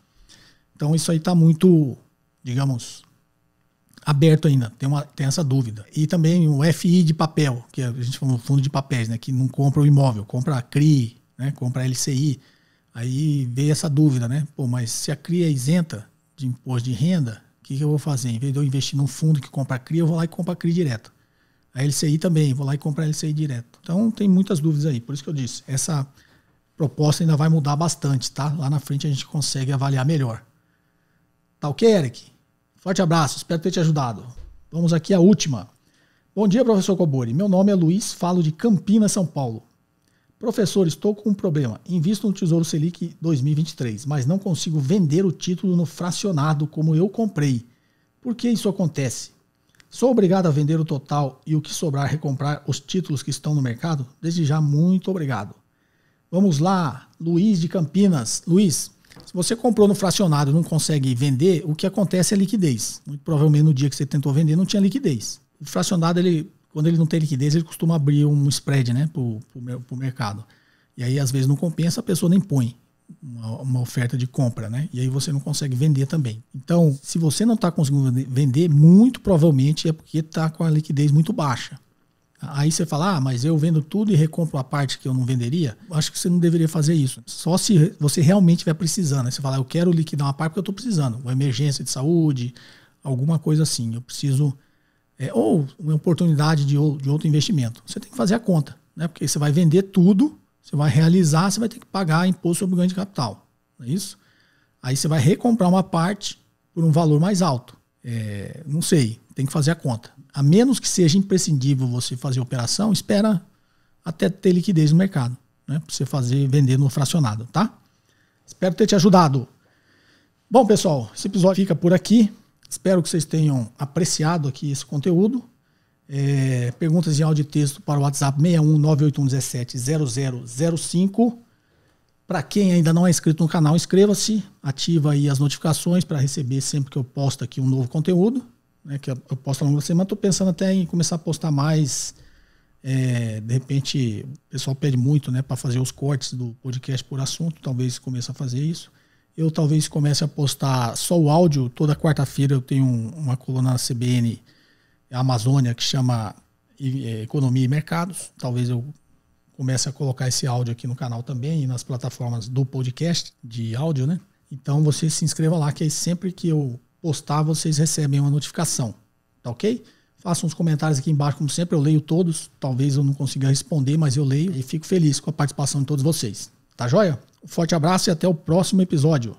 Então isso aí está muito, digamos, aberto ainda. Tem essa dúvida. E também o FI de papel, que a gente fala no fundo de papéis, né? Que não compra o imóvel, compra a CRI, né? Compra a LCI. Aí veio essa dúvida, né? Pô, mas se a CRI é isenta de imposto de renda, o que eu vou fazer? Em vez de eu investir num fundo que compra a CRI, eu vou lá e compro a CRI direto. A LCI também, vou lá e compro a LCI direto. Então tem muitas dúvidas aí, por isso que eu disse. Essa proposta ainda vai mudar bastante, tá? Lá na frente a gente consegue avaliar melhor. Tá ok, Eric? Forte abraço, espero ter te ajudado. Vamos aqui à última. Bom dia, professor Cobori. Meu nome é Luiz, falo de Campinas, São Paulo. Professor, estou com um problema. Invisto no Tesouro Selic 2023, mas não consigo vender o título no fracionado como eu comprei. Por que isso acontece? Sou obrigado a vender o total e o que sobrar recomprar os títulos que estão no mercado? Desde já, muito obrigado. Vamos lá, Luiz de Campinas. Luiz, se você comprou no fracionado e não consegue vender, o que acontece é liquidez. Muito provavelmente no dia que você tentou vender não tinha liquidez. O fracionado, quando ele não tem liquidez, ele costuma abrir um spread, né, pro mercado. E aí, às vezes, não compensa, a pessoa nem põe. uma oferta de compra, né? E aí você não consegue vender também. Então, se você não está conseguindo vender, muito provavelmente é porque está com a liquidez muito baixa. Aí você fala, mas eu vendo tudo e recompro a parte que eu não venderia? Acho que você não deveria fazer isso. Só se você realmente estiver precisando. Aí você fala, eu quero liquidar uma parte porque eu estou precisando. Uma emergência de saúde, alguma coisa assim. Eu preciso... ou uma oportunidade de outro investimento. Você tem que fazer a conta, né? Porque você vai vender tudo, você vai realizar, você vai ter que pagar imposto sobre ganho de capital. Não é isso? Aí você vai recomprar uma parte por um valor mais alto. Não sei, tem que fazer a conta. A menos que seja imprescindível você fazer a operação, espera até ter liquidez no mercado, né? Para você vender no fracionado, tá? Espero ter te ajudado. Bom, pessoal, esse episódio fica por aqui. Espero que vocês tenham apreciado aqui esse conteúdo. Perguntas em áudio e texto para o WhatsApp 61-98117-0005. Para quem ainda não é inscrito no canal, inscreva-se, ativa aí as notificações para receber sempre que eu posto aqui um novo conteúdo, né, que eu posto ao longo da semana. Estou pensando até em começar a postar mais. De repente, o pessoal pede muito, né, para fazer os cortes do podcast por assunto. Talvez comece a fazer isso. Eu talvez comece a postar só o áudio. Toda quarta-feira eu tenho uma coluna na CBN Amazônia que chama Economia e Mercados. Talvez eu comece a colocar esse áudio aqui no canal também e nas plataformas do podcast de áudio, né? Então você se inscreva lá, que aí sempre que eu postar vocês recebem uma notificação, tá ok? Façam uns comentários aqui embaixo, como sempre, eu leio todos. Talvez eu não consiga responder, mas eu leio e fico feliz com a participação de todos vocês. Tá joia? Um forte abraço e até o próximo episódio.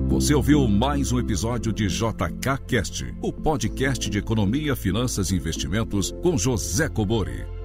Você ouviu mais um episódio de JK Cast, o podcast de economia, finanças e investimentos com José Cobori.